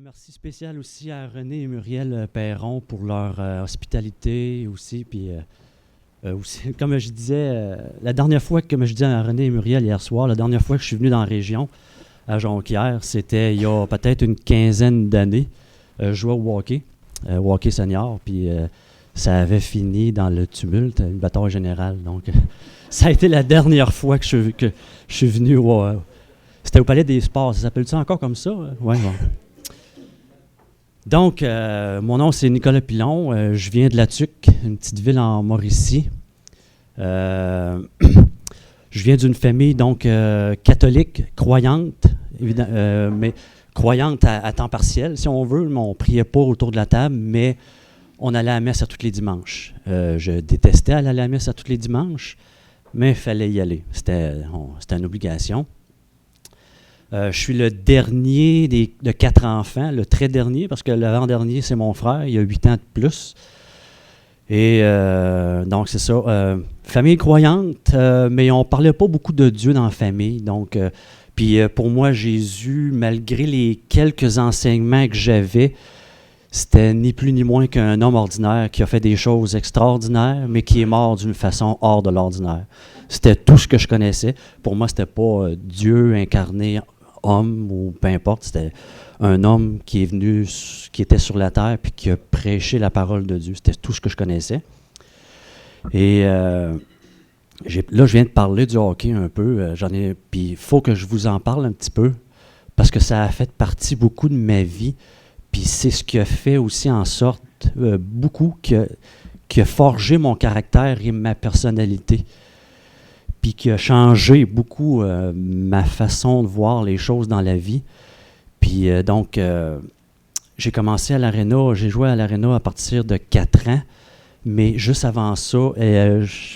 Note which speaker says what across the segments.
Speaker 1: Merci spécial aussi à René et Muriel Perron pour leur hospitalité aussi. Puis aussi, comme je disais, la dernière fois, comme je disais à René et Muriel hier soir, la dernière fois que je suis venu dans la région, à Jonquière, c'était il y a peut-être une quinzaine d'années. Je jouais au hockey senior, puis ça avait fini dans le tumulte, une bataille générale. Donc, ça a été la dernière fois que je suis venu c'était au Palais des Sports. Ça s'appelle ça encore comme ça? Oui, bon. Donc, mon nom, c'est Nicolas Pilon. Je viens de La Tuque, une petite ville en Mauricie. Je viens d'une famille donc catholique, croyante, mais croyante à temps partiel, si on veut. Mais on ne priait pas autour de la table, mais on allait à la messe à tous les dimanches. Je détestais aller à la messe à tous les dimanches, mais il fallait y aller. C'était une obligation. Je suis le dernier de 4 enfants, le très dernier, parce que l'avant-dernier, c'est mon frère, il a 8 ans de plus. Et donc, c'est ça. Famille croyante, mais on ne parlait pas beaucoup de Dieu dans la famille. Donc, puis pour moi, Jésus, malgré les quelques enseignements que j'avais, c'était ni plus ni moins qu'un homme ordinaire qui a fait des choses extraordinaires, mais qui est mort d'une façon hors de l'ordinaire. C'était tout ce que je connaissais. Pour moi, c'était pas Dieu incarné homme ou peu importe, c'était un homme qui est venu, qui était sur la terre puis qui a prêché la parole de Dieu. C'était tout ce que je connaissais. Et là, je viens de parler du hockey un peu. Puis il faut que je vous en parle un petit peu parce que ça a fait partie beaucoup de ma vie. Puis c'est ce qui a fait aussi en sorte beaucoup qui a forgé mon caractère et ma personnalité. Puis qui a changé beaucoup ma façon de voir les choses dans la vie. Puis donc, j'ai commencé à l'aréna, j'ai joué à l'aréna à partir de 4 ans, mais juste avant ça,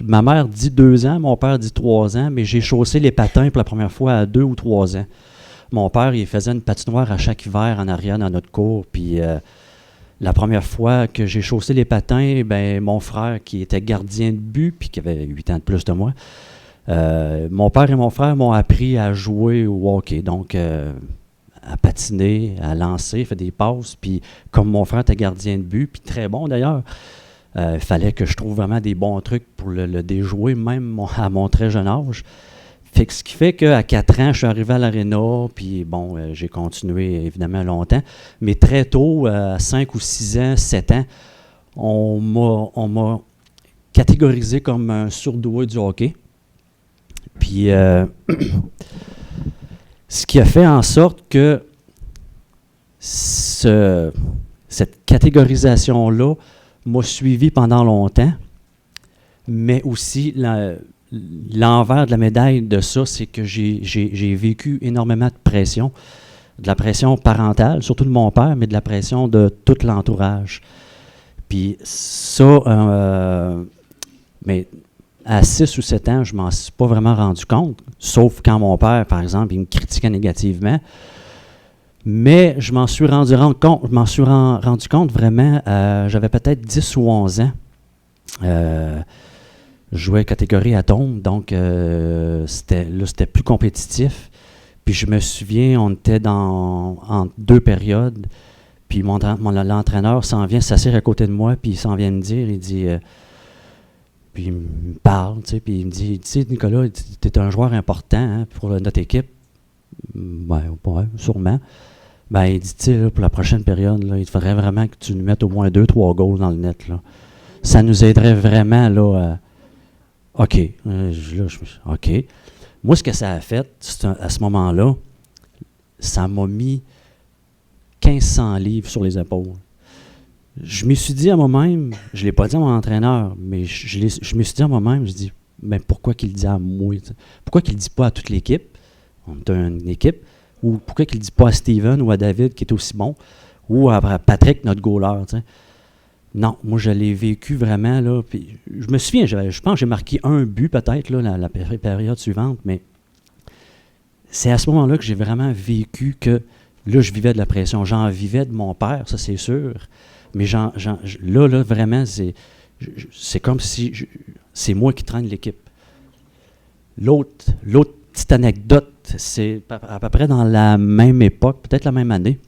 Speaker 1: ma mère dit 2 ans, mon père dit 3 ans, mais j'ai chaussé les patins pour la première fois à 2 ou 3 ans. Mon père, il faisait une patinoire à chaque hiver en arrière dans notre cour, puis la première fois que j'ai chaussé les patins, ben mon frère, qui était gardien de but, puis qui avait 8 ans de plus de moi, mon père et mon frère m'ont appris à jouer au hockey, donc à patiner, à lancer, faire des passes. Puis comme mon frère était gardien de but, puis très bon d'ailleurs, il fallait que je trouve vraiment des bons trucs pour le déjouer, même à mon très jeune âge. Ce qui fait qu'à 4 ans, je suis arrivé à l'aréna, puis bon, j'ai continué évidemment longtemps, mais très tôt, à 5 ou 6 ans, 7 ans, on m'a catégorisé comme un surdoué du hockey. Puis, ce qui a fait en sorte que cette catégorisation-là m'a suivi pendant longtemps, mais aussi l'envers de la médaille de ça, c'est que j'ai vécu énormément de pression, de la pression parentale, surtout de mon père, mais de la pression de tout l'entourage. Puis ça, mais à 6 ou 7 ans, je ne m'en suis pas vraiment rendu compte, sauf quand mon père, par exemple, il me critiquait négativement. Mais je m'en suis rendu compte vraiment, j'avais peut-être 10 ou 11 ans. Je jouais catégorie atome, donc c'était plus compétitif. Puis je me souviens, on était en 2 périodes, puis l'entraîneur s'en vient s'asseoir à côté de moi, puis il s'en vient me dire, il dit... Puis il me parle, tu sais, puis il me dit, tu sais, Nicolas, tu es un joueur important hein, pour notre équipe. Ben, ouais, sûrement. Ben, il dit, tu sais, pour la prochaine période, là, il faudrait vraiment que tu nous mettes au moins 2-3 goals dans le net, là. Ça nous aiderait vraiment, là, OK. OK. Moi, ce que ça a fait, à ce moment-là, ça m'a mis 1500 livres sur les épaules. Je me suis dit à moi-même, je ne l'ai pas dit à mon entraîneur, mais je me suis dit à moi-même, je dis, ben pourquoi qu'il le dit à moi? T'sais? Pourquoi qu'il ne le dit pas à toute l'équipe? On est une équipe. Ou pourquoi qu'il ne le dit pas à Steven ou à David, qui est aussi bon, ou à Patrick, notre goaler? T'sais? Non, moi, je l'ai vécu vraiment. Là, puis je me souviens, je pense que j'ai marqué un but peut-être là, la période suivante, mais c'est à ce moment-là que j'ai vraiment vécu que là, je vivais de la pression. J'en vivais de mon père, ça c'est sûr. Mais là, vraiment, c'est comme si c'est moi qui traîne l'équipe. L'autre petite anecdote, c'est à peu près dans la même époque, peut-être la même année.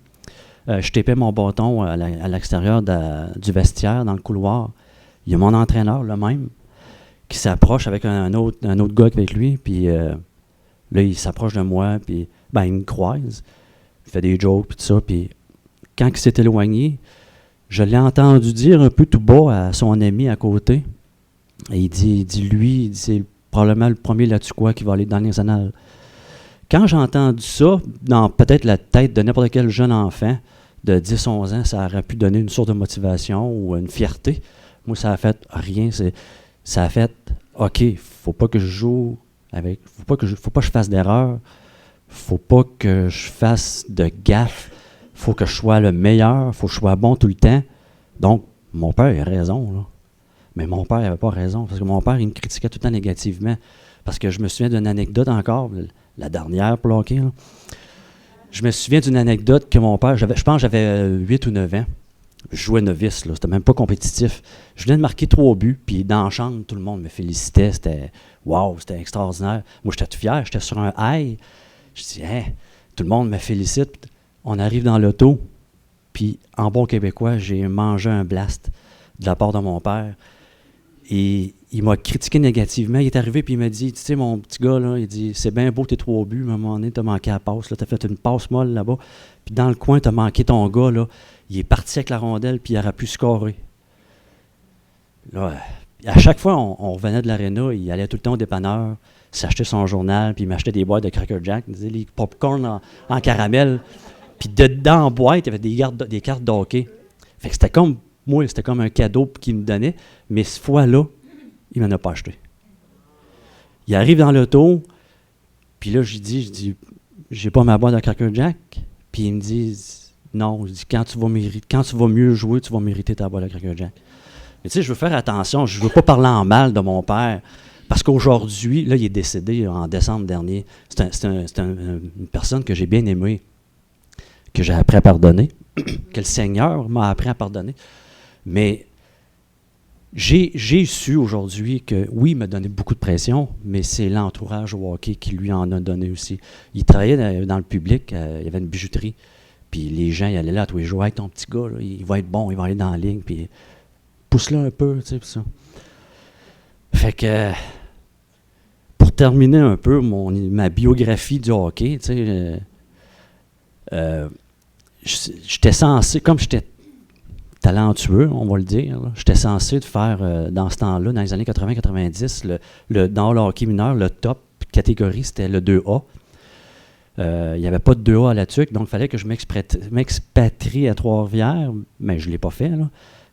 Speaker 1: Je tapais mon bâton à l'extérieur du vestiaire, dans le couloir. Il y a mon entraîneur, le même, qui s'approche avec un autre gars avec lui, puis là, il s'approche de moi, puis il me croise. Il fait des jokes, puis tout ça, puis quand il s'est éloigné, je l'ai entendu dire un peu tout bas à son ami à côté. Et il dit c'est probablement le premier là-dessus quoi qui va aller dans les annales. Quand j'ai entendu ça, dans peut-être la tête de n'importe quel jeune enfant de 10-11 ans, ça aurait pu donner une source de motivation ou une fierté. Moi, ça a fait rien. Ça a fait, OK, faut pas que je joue avec, faut pas que je fasse d'erreur, faut pas que je fasse de gaffe, faut que je sois le meilleur, faut que je sois bon tout le temps. Donc, mon père a raison, là. Mais mon père n'avait pas raison, parce que mon père, il me critiquait tout le temps négativement. Parce que je me souviens d'une anecdote encore, la dernière pour le hockey, là. Je me souviens d'une anecdote que mon père, je pense que j'avais 8 ou 9 ans. Je jouais novice, là, c'était même pas compétitif. Je venais de marquer 3 buts, puis dans la chambre, tout le monde me félicitait. C'était wow, c'était extraordinaire. Moi, j'étais tout fier, j'étais sur un high. Je dis, tout le monde me félicite. On arrive dans l'auto, puis en bon québécois, j'ai mangé un blast de la part de mon père. Et il m'a critiqué négativement. Il est arrivé puis il m'a dit, tu sais, mon petit gars, là, il dit, c'est bien beau tes 3 buts, mais à un moment donné, t'as manqué la passe. T'as fait une passe molle là-bas. Puis dans le coin, t'as manqué ton gars, là. Il est parti avec la rondelle puis il aurait pu scorer. Là, à chaque fois, on revenait de l'aréna, il allait tout le temps au dépanneur, s'achetait son journal, puis il m'achetait des boîtes de Cracker Jack, les popcorn en caramel. Puis dedans, en boîte, il y avait des cartes de hockey. Fait que c'était comme un cadeau qu'il me donnait, mais cette fois-là, il ne m'en a pas acheté. Il arrive dans l'auto, puis là, je dis, j'ai pas ma boîte de Cracker Jack. Puis il me dit, non, je dis, quand tu vas mieux jouer, tu vas mériter ta boîte de Cracker Jack. Mais tu sais, je veux faire attention, je veux pas parler en mal de mon père, parce qu'aujourd'hui, là, il est décédé en décembre dernier. C'est une personne que j'ai bien aimée, que j'ai appris à pardonner, que le Seigneur m'a appris à pardonner. Mais j'ai su aujourd'hui que, oui, il m'a donné beaucoup de pression, mais c'est l'entourage au hockey qui lui en a donné aussi. Il travaillait dans le public, il y avait une bijouterie, puis les gens, ils allaient là tous les jours, « Hey, ton petit gars, là, il va être bon, il va aller dans la ligne, puis pousse-le un peu, tu sais, puis ça. » Fait que, pour terminer un peu ma biographie du hockey, tu sais, j'étais censé, comme j'étais talentueux, on va le dire, j'étais censé de faire, dans ce temps-là, dans les années 80-90, dans le hockey mineur, le top catégorie, c'était le 2A. Il n'y avait pas de 2A à la TUC, donc il fallait que je m'expatrie à Trois-Rivières, mais je ne l'ai pas fait, là.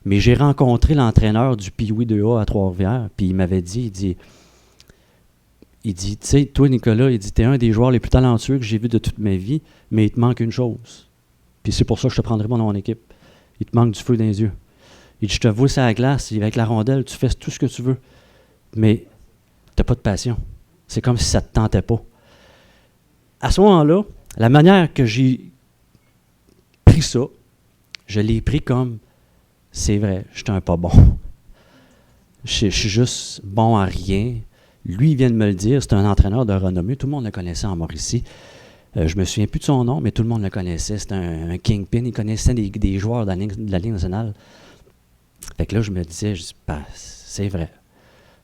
Speaker 1: Mais j'ai rencontré l'entraîneur du Pee-Wee 2A à Trois-Rivières, puis il m'avait dit, il dit, tu sais, toi, Nicolas, il dit, t'es un des joueurs les plus talentueux que j'ai vu de toute ma vie, mais il te manque une chose. Puis c'est pour ça que je te prendrai pas dans mon équipe. Il te manque du feu dans les yeux. Il dit, je te vois sur la glace, avec la rondelle, tu fais tout ce que tu veux, mais t'as pas de passion. C'est comme si ça te tentait pas. À ce moment-là, la manière que j'ai pris ça, je l'ai pris comme, c'est vrai, je suis un pas bon. Je suis juste bon à rien. Lui, il vient de me le dire, c'est un entraîneur de renommée, tout le monde le connaissait en Mauricie. Je me souviens plus de son nom, mais tout le monde le connaissait. C'était un kingpin, il connaissait des joueurs de la Ligue nationale. Fait que là, je me disais, c'est vrai.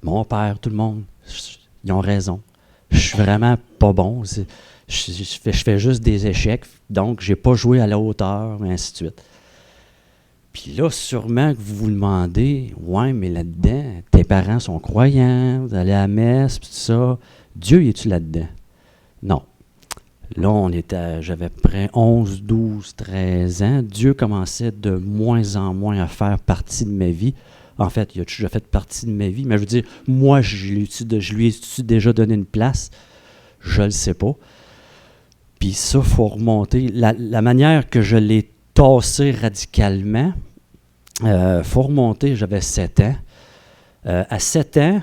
Speaker 1: Mon père, tout le monde, ils ont raison. Je suis vraiment pas bon. Je fais juste des échecs, donc j'ai pas joué à la hauteur, et ainsi de suite. Puis là, sûrement que vous vous demandez, ouais, mais là-dedans, tes parents sont croyants, vous allez à la messe, puis tout ça. Dieu, es-tu là-dedans? Non. Là, j'avais près 11, 12, 13 ans. Dieu commençait de moins en moins à faire partie de ma vie. En fait, il a déjà fait partie de ma vie, mais je veux dire, moi, je lui ai déjà donné une place? Je ne le sais pas. Puis ça, il faut remonter. La manière que je l'ai tassé radicalement, faut remonter, j'avais 7 ans. À 7 ans,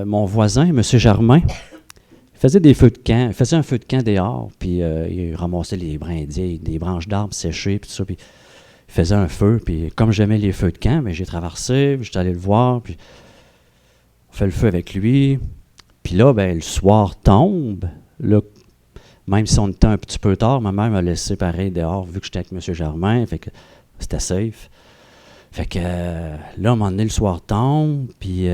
Speaker 1: mon voisin, M. Germain, il faisait des feux de camp. Il faisait un feu de camp dehors, puis il ramassait les brindilles, des branches d'arbres séchées, puis tout ça, puis il faisait un feu, puis comme j'aimais les feux de camp, mais j'ai traversé, puis j'étais allé le voir, puis on fait le feu avec lui. Puis là, ben, le soir tombe, là, Même si on était un petit peu tard, ma mère m'a laissé pareil dehors, vu que j'étais avec M. Germain, fait que c'était safe. Fait que là, à un moment donné, le soir tombe, puis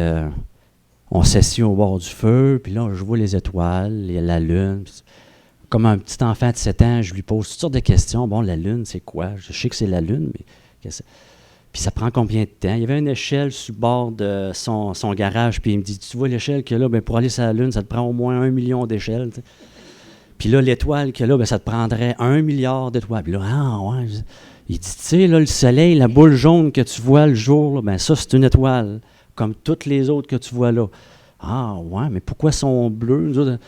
Speaker 1: on s'assied au bord du feu, puis là, je vois les étoiles, il y a la lune. Comme un petit enfant de 7 ans, je lui pose toutes sortes de questions. Bon, la lune, c'est quoi? Je sais que c'est la lune, mais puis ça prend combien de temps? Il y avait une échelle sur le bord de son garage, puis il me dit, tu vois l'échelle qu'il y a là, ben, pour aller sur la lune, ça te prend au moins 1 million d'échelles. T'sais. Puis là, l'étoile qu'il y a là, ben, ça te prendrait 1 milliard d'étoiles. Puis là, ah ouais. Il dit, tu sais, là, le soleil, la boule jaune que tu vois le jour, là, ben ça, c'est une étoile, comme toutes les autres que tu vois là. Ah ouais, mais pourquoi sont bleus? Nous autres,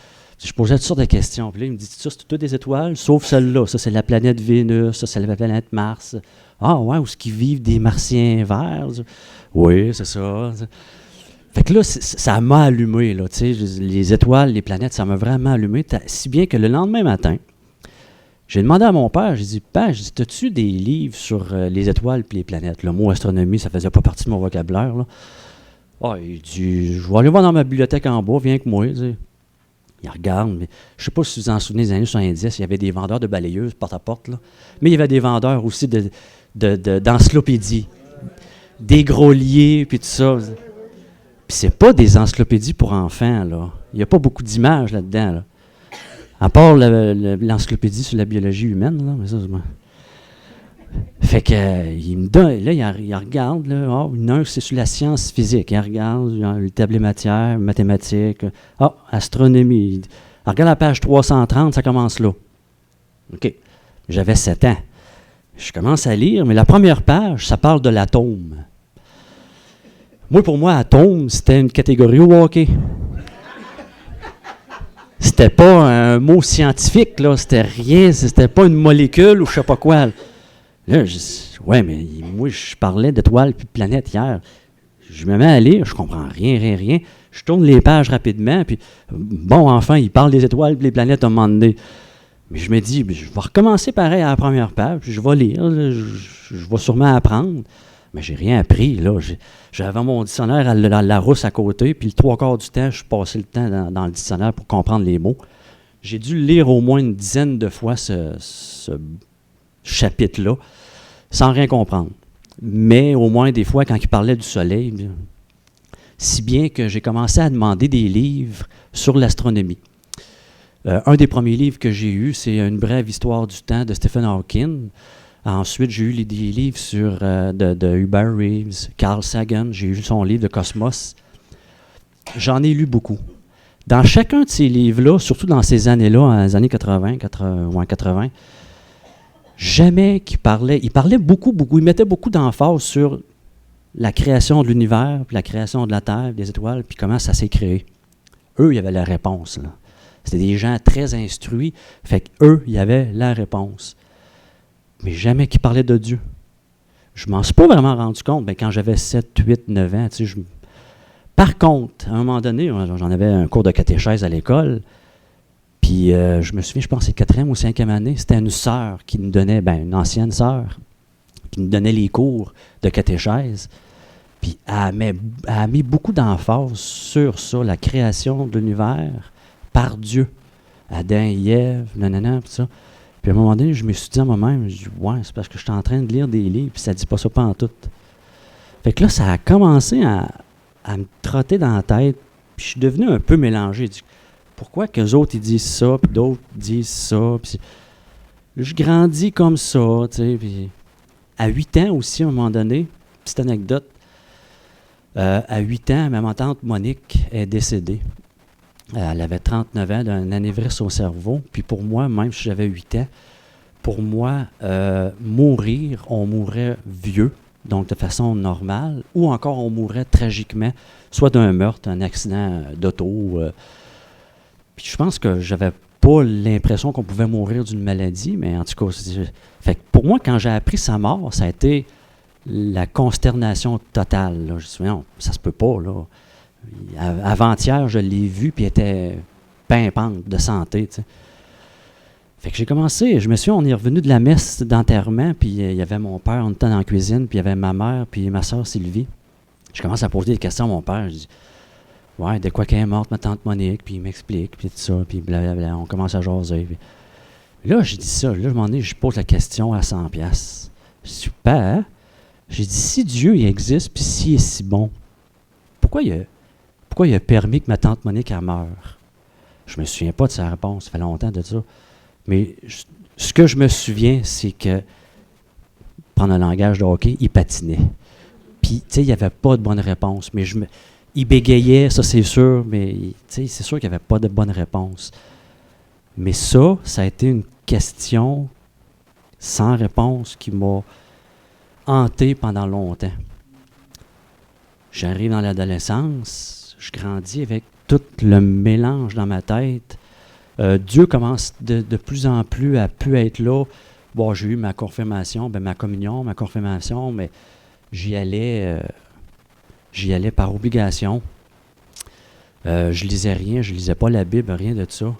Speaker 1: je posais toutes sortes de questions. Puis là, il me dit, ça, c'est toutes des étoiles, sauf celle-là. Ça, c'est la planète Vénus, ça, c'est la planète Mars. Ah ouais, où est-ce qu'ils vivent des martiens verts? Oui, c'est ça. Fait que là, ça m'a allumé, là, tu sais, les étoiles, les planètes, ça m'a vraiment allumé, si bien que le lendemain matin, j'ai demandé à mon père, j'ai dit, Père, as-tu des livres sur les étoiles et les planètes? Le mot astronomie, ça faisait pas partie de mon vocabulaire, là. Ah, il dit, je vais aller voir dans ma bibliothèque en bas, viens avec moi, tu sais. Il regarde, mais je ne sais pas si vous vous en souvenez des années 70, il y avait des vendeurs de balayeuses porte-à-porte, là. Mais il y avait des vendeurs aussi d'encyclopédies, des greliers, puis tout ça. Puis c'est pas des encyclopédies pour enfants, là. Il n'y a pas beaucoup d'images là-dedans, là. À part l'encyclopédie sur la biologie humaine, là. Mais ça, fait que, il me donne, là, il regarde, là, oh, un, c'est sur la science physique. Il regarde, le tableau matière, mathématiques. Ah, astronomie. Il regarde la page 330, ça commence là. OK. J'avais 7 ans. Je commence à lire, mais la première page, ça parle de l'atome. Moi, pour moi, atome, c'était une catégorie au hockey. C'était pas un mot scientifique, là. C'était rien, c'était pas une molécule ou je sais pas quoi. Là, ouais, mais moi, je parlais d'étoiles puis de planètes hier. Je me mets à lire, je comprends rien. Je tourne les pages rapidement, puis bon, enfin, il parle des étoiles et des planètes à un moment donné. Mais je me dis, je vais recommencer pareil à la première page, puis je vais lire, là, je vais sûrement apprendre. Mais j'ai rien appris, là. J'avais mon dictionnaire à la rousse à côté, puis le 3/4 du temps, je passais le temps dans le dictionnaire pour comprendre les mots. J'ai dû le lire au moins une dizaine de fois, ce chapitre-là, sans rien comprendre. Mais au moins des fois, quand il parlait du soleil, si bien que j'ai commencé à demander des livres sur l'astronomie. Un des premiers livres que j'ai eu, c'est Une brève histoire du temps de Stephen Hawking. Ensuite, j'ai eu des livres sur, de Hubert Reeves, Carl Sagan, j'ai eu son livre de Cosmos. J'en ai lu beaucoup. Dans chacun de ces livres-là, surtout dans ces années-là, dans les années 80, jamais qu'il parlait, il parlait beaucoup, il mettait beaucoup d'emphase sur la création de l'univers, puis la création de la Terre, des étoiles, puis comment ça s'est créé. Eux, il y avait la réponse, là. C'était des gens très instruits, fait qu'eux, il y avait la réponse. Mais jamais qu'ils parlaient de Dieu. Je ne m'en suis pas vraiment rendu compte, mais quand j'avais 7, 8, 9 ans, tu sais, Par contre, à un moment donné, j'en avais un cours de catéchèse à l'école, puis je me souviens, je pense que c'est 4e ou 5e année, c'était une sœur qui nous donnait, une ancienne sœur, qui nous donnait les cours de catéchèse, puis elle a mis beaucoup d'emphase sur ça, la création de l'univers par Dieu. Adam et Ève, nanana, tout ça. Puis à un moment donné, je me suis dit à moi-même, je dis, ouais, c'est parce que je suis en train de lire des livres, puis ça ne dit pas ça pantoute. Fait que là, ça a commencé à me trotter dans la tête, puis je suis devenu un peu mélangé. Pourquoi qu'eux autres, ils disent ça, puis d'autres disent ça, puis je grandis comme ça, tu sais, puis à 8 ans aussi, à un moment donné, petite anecdote, à 8 ans, ma tante Monique est décédée. Elle avait 39 ans d'un anévrisme au cerveau, puis pour moi, même si j'avais 8 ans, pour moi, mourir, on mourrait vieux, donc de façon normale, ou encore on mourrait tragiquement, soit d'un meurtre, un accident d'auto. Puis je pense que j'avais pas l'impression qu'on pouvait mourir d'une maladie, mais en tout cas, fait que pour moi, quand j'ai appris sa mort, ça a été la consternation totale. Là. Je me suis dit, non, ça se peut pas, là. Avant-hier, je l'ai vu, puis il était pimpante de santé, tu sais. Fait que j'ai commencé, on est revenu de la messe d'enterrement, puis il y avait mon père, on était dans la cuisine, puis il y avait ma mère, puis ma soeur Sylvie. Je commence à poser des questions à mon père, je dis, Ouais, de quoi qu'elle est morte, ma tante Monique, puis il m'explique, puis tout ça, puis blablabla, on commence à jaser. Puis là, j'ai dit ça, là, à un moment donné, je pose la question à 100 piastres. Super! J'ai dit, si Dieu il existe, puis s'il est si bon, pourquoi il a permis que ma tante Monique elle meure? Je me souviens pas de sa réponse, ça fait longtemps de ça. Mais ce que je me souviens, c'est que, prendre un langage de hockey, il patinait. Puis, tu sais, il n'y avait pas de bonne réponse. Mais il bégayait, ça c'est sûr, mais c'est sûr qu'il n'y avait pas de bonne réponse. Mais ça a été une question sans réponse qui m'a hanté pendant longtemps. J'arrive dans l'adolescence, je grandis avec tout le mélange dans ma tête. Dieu commence de plus en plus à pu être là. Bon, j'ai eu ma confirmation, ma communion, ma confirmation, mais j'y allais par obligation. Je lisais rien, je lisais pas la Bible, rien de ça.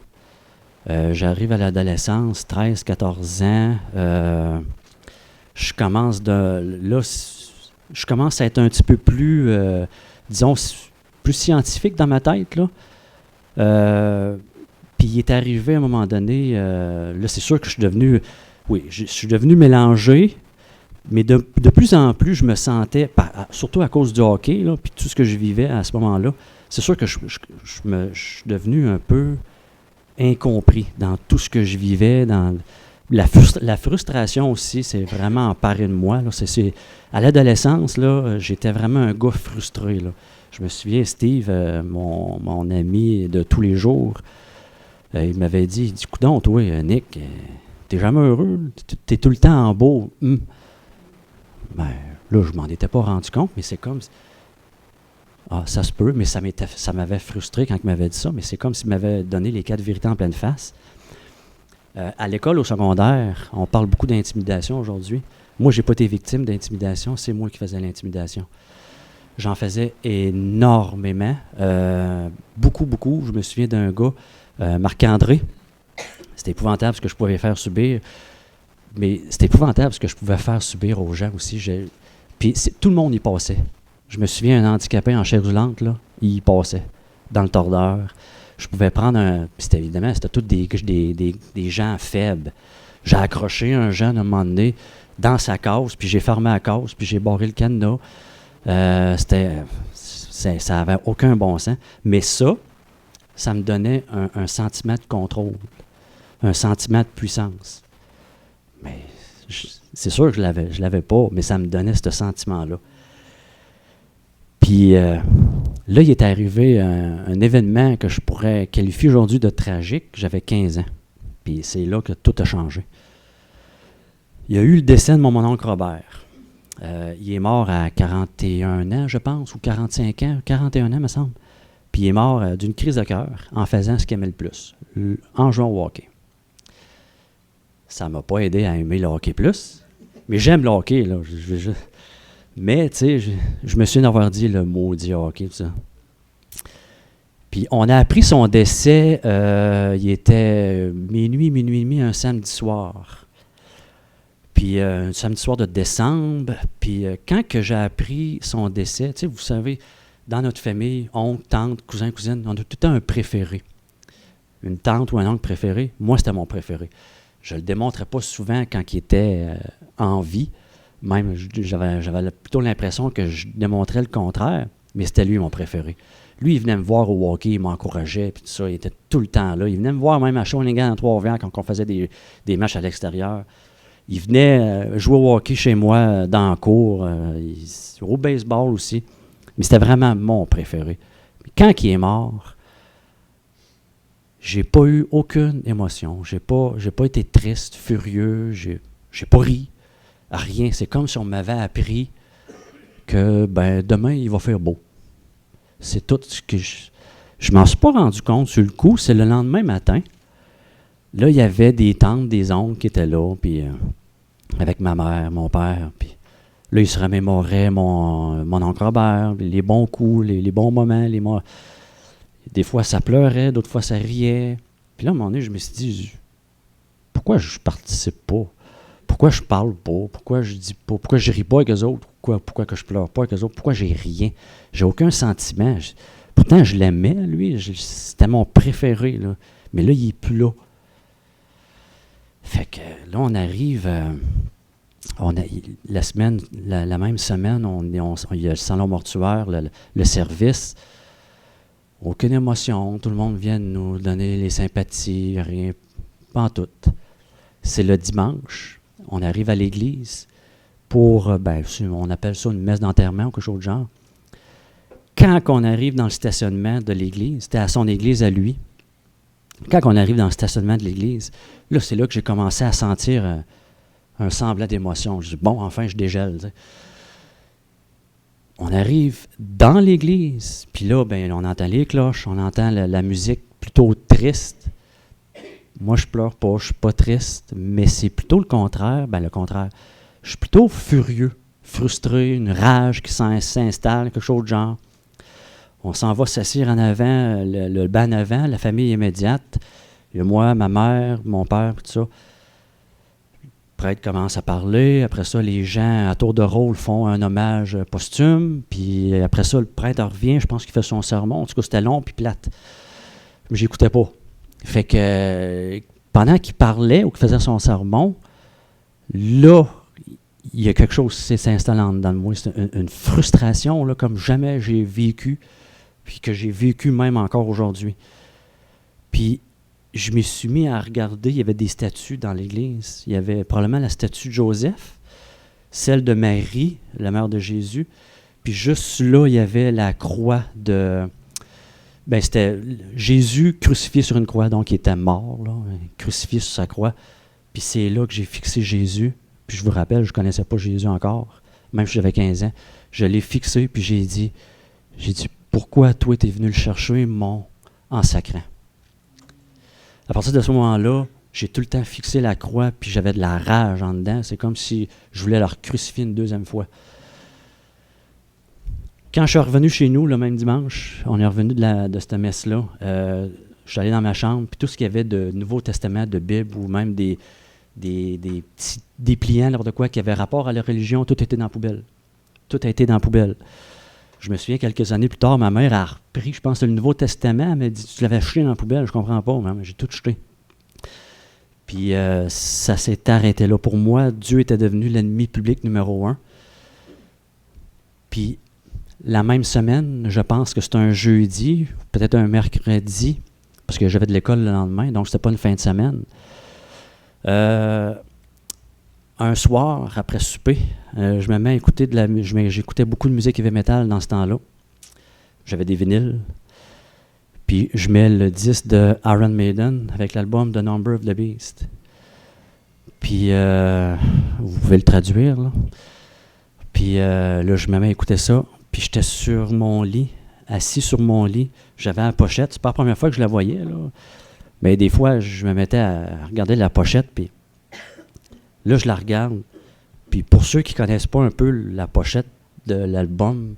Speaker 1: J'arrive à l'adolescence, 13, 14 ans. Je commence à être un petit peu plus, disons, plus scientifique dans ma tête, là. Puis il est arrivé à un moment donné, là c'est sûr que je suis devenu mélangé, mais de plus en plus je me sentais, surtout à cause du hockey, là, puis tout ce que je vivais à ce moment-là, c'est sûr que je suis devenu un peu incompris dans tout ce que je vivais, dans la frustration aussi, c'est vraiment emparé de moi. Là. À l'adolescence, là, j'étais vraiment un gars frustré. Là. Je me souviens, Steve, mon ami de tous les jours, il m'avait dit, coudonc, toi, Nick, t'es jamais heureux, t'es tout le temps en beau. Ben, là, je m'en étais pas rendu compte, mais c'est comme... Ah, ça se peut, mais ça m'avait frustré quand il m'avait dit ça, mais c'est comme s'il m'avait donné les 4 vérités en pleine face. À l'école, au secondaire, on parle beaucoup d'intimidation aujourd'hui. Moi, j'ai pas été victime d'intimidation, c'est moi qui faisais l'intimidation. J'en faisais énormément, beaucoup. Je me souviens d'un gars, Marc-André. C'était épouvantable ce que je pouvais faire subir, mais c'était épouvantable ce que je pouvais faire subir aux gens aussi. Puis tout le monde y passait. Je me souviens, un handicapé en chaise roulante, là, il y passait dans le tordeur. Je pouvais prendre c'était tous des gens faibles. J'ai accroché un jeune à un moment donné dans sa case, puis j'ai fermé la case, puis j'ai barré le cadenas. Ça n'avait aucun bon sens. Mais ça me donnait un sentiment de contrôle, un sentiment de puissance. Mais c'est sûr que je l'avais pas, mais ça me donnait ce sentiment-là. Puis là, il est arrivé un événement que je pourrais qualifier aujourd'hui de tragique. J'avais 15 ans. Puis c'est là que tout a changé. Il y a eu le décès de mon oncle Robert. Il est mort à 41 ans, je pense, ou 45 ans. 41 ans, me semble. Puis il est mort d'une crise de cœur en faisant ce qu'il aimait le plus, en jouant au hockey. Ça ne m'a pas aidé à aimer le hockey plus, mais j'aime le hockey, là. Mais, tu sais, je me souviens d'avoir dit le maudit hockey, tout ça. Puis, on a appris son décès, il était minuit et demi, un samedi soir. Puis, un samedi soir de décembre. Puis, quand que j'ai appris son décès, tu sais, vous savez, dans notre famille, oncle, tante, cousin, cousine, on a tout le temps un préféré. Une tante ou un oncle préféré. Moi, c'était mon préféré. Je ne le démontrais pas souvent quand il était en vie. Même, j'avais plutôt l'impression que je démontrais le contraire, mais c'était lui mon préféré. Lui, il venait me voir au hockey, il m'encourageait, puis tout ça, il était tout le temps là. Il venait me voir même à Shawinigan, en Trois-Rivières, quand on faisait des matchs à l'extérieur. Il venait jouer au hockey chez moi, dans la cour, au baseball aussi. Mais c'était vraiment mon préféré. Mais quand il est mort, j'ai pas eu aucune émotion. J'ai pas été triste, furieux, j'ai pas ri. Rien. C'est comme si on m'avait appris que demain, il va faire beau. C'est tout ce que je m'en suis pas rendu compte sur le coup. C'est le lendemain matin. Là, il y avait des tantes, des oncles qui étaient là, puis avec ma mère, mon père. Puis là, ils se remémoraient mon oncle Robert, les bons coups, les bons moments. Des fois, ça pleurait, d'autres fois, ça riait. Puis là, à un moment donné, je me suis dit, pourquoi je participe pas? Pourquoi je parle pas? Pourquoi je dis pas? Pourquoi je ris pas avec eux autres? Pourquoi que je pleure pas avec eux autres? Pourquoi j'ai rien? J'ai aucun sentiment. Pourtant, je l'aimais, lui. C'était mon préféré, là. Mais là, il n'est plus là. Fait que là, on arrive... la même semaine, il y a le salon mortuaire, le service. Aucune émotion. Tout le monde vient nous donner les sympathies. Rien. Pas en tout. C'est le dimanche. On arrive à l'église pour... on appelle ça une messe d'enterrement ou quelque chose de genre. Quand on arrive dans le stationnement de l'église, c'était à son église à lui. Quand on arrive dans le stationnement de l'église, là, c'est là que j'ai commencé à sentir un semblant d'émotion. Je dis, bon, enfin, je dégèle. T'sais. On arrive dans l'église, puis là, on entend les cloches, on entend la musique plutôt triste. Moi, je pleure pas, je suis pas triste, mais c'est plutôt le contraire. Le contraire. Je suis plutôt furieux, frustré, une rage qui s'installe, quelque chose de genre. On s'en va s'asseoir en avant, le banc en avant, la famille immédiate. Il y a moi, ma mère, mon père, tout ça. Le prêtre commence à parler. Après ça, les gens, à tour de rôle, font un hommage posthume. Puis après ça, le prêtre revient. Je pense qu'il fait son sermon. En tout cas, c'était long puis plate. Mais j'écoutais pas. Fait que pendant qu'il parlait ou qu'il faisait son sermon, là, il y a quelque chose qui s'installe en dedans de moi. C'est une frustration là, comme jamais j'ai vécu. Puis que j'ai vécu même encore aujourd'hui. Puis, je me suis mis à regarder, il y avait des statues dans l'église. Il y avait probablement la statue de Joseph, celle de Marie, la mère de Jésus. Puis juste là, il y avait la croix de... c'était Jésus crucifié sur une croix, donc il était mort, là, crucifié sur sa croix. Puis c'est là que j'ai fixé Jésus. Puis je vous rappelle, je ne connaissais pas Jésus encore, même si j'avais 15 ans. Je l'ai fixé, puis j'ai dit, pourquoi toi, tu es venu le chercher, en sacrant? À partir de ce moment-là, j'ai tout le temps fixé la croix, puis j'avais de la rage en dedans. C'est comme si je voulais leur crucifier une deuxième fois. Quand je suis revenu chez nous, le même dimanche, on est revenu de cette messe-là, je suis allé dans ma chambre, puis tout ce qu'il y avait de Nouveau Testament, de Bible, ou même des petits dépliants, de quoi, qui avaient rapport à la religion, tout était dans la poubelle. Tout a été dans la poubelle. Je me souviens, quelques années plus tard, ma mère a repris, je pense, le Nouveau Testament. Elle m'a dit, tu l'avais jeté dans la poubelle, je comprends pas, mais j'ai tout jeté. Puis ça s'est arrêté là. Pour moi, Dieu était devenu l'ennemi public numéro 1. Puis la même semaine, je pense que c'était un jeudi, peut-être un mercredi, parce que j'avais de l'école le lendemain, donc c'était pas une fin de semaine. Un soir, après souper, je me mets à écouter j'écoutais beaucoup de musique heavy metal dans ce temps-là. J'avais des vinyles. Puis je mets le disque de Iron Maiden avec l'album The Number of the Beast. Puis vous pouvez le traduire, là. Puis là, je me mets à écouter ça. Puis j'étais sur mon lit, assis sur mon lit. J'avais la pochette. C'est pas la première fois que je la voyais, là. Mais des fois, je me mettais à regarder la pochette, puis là, je la regarde. Puis pour ceux qui ne connaissent pas un peu la pochette de l'album,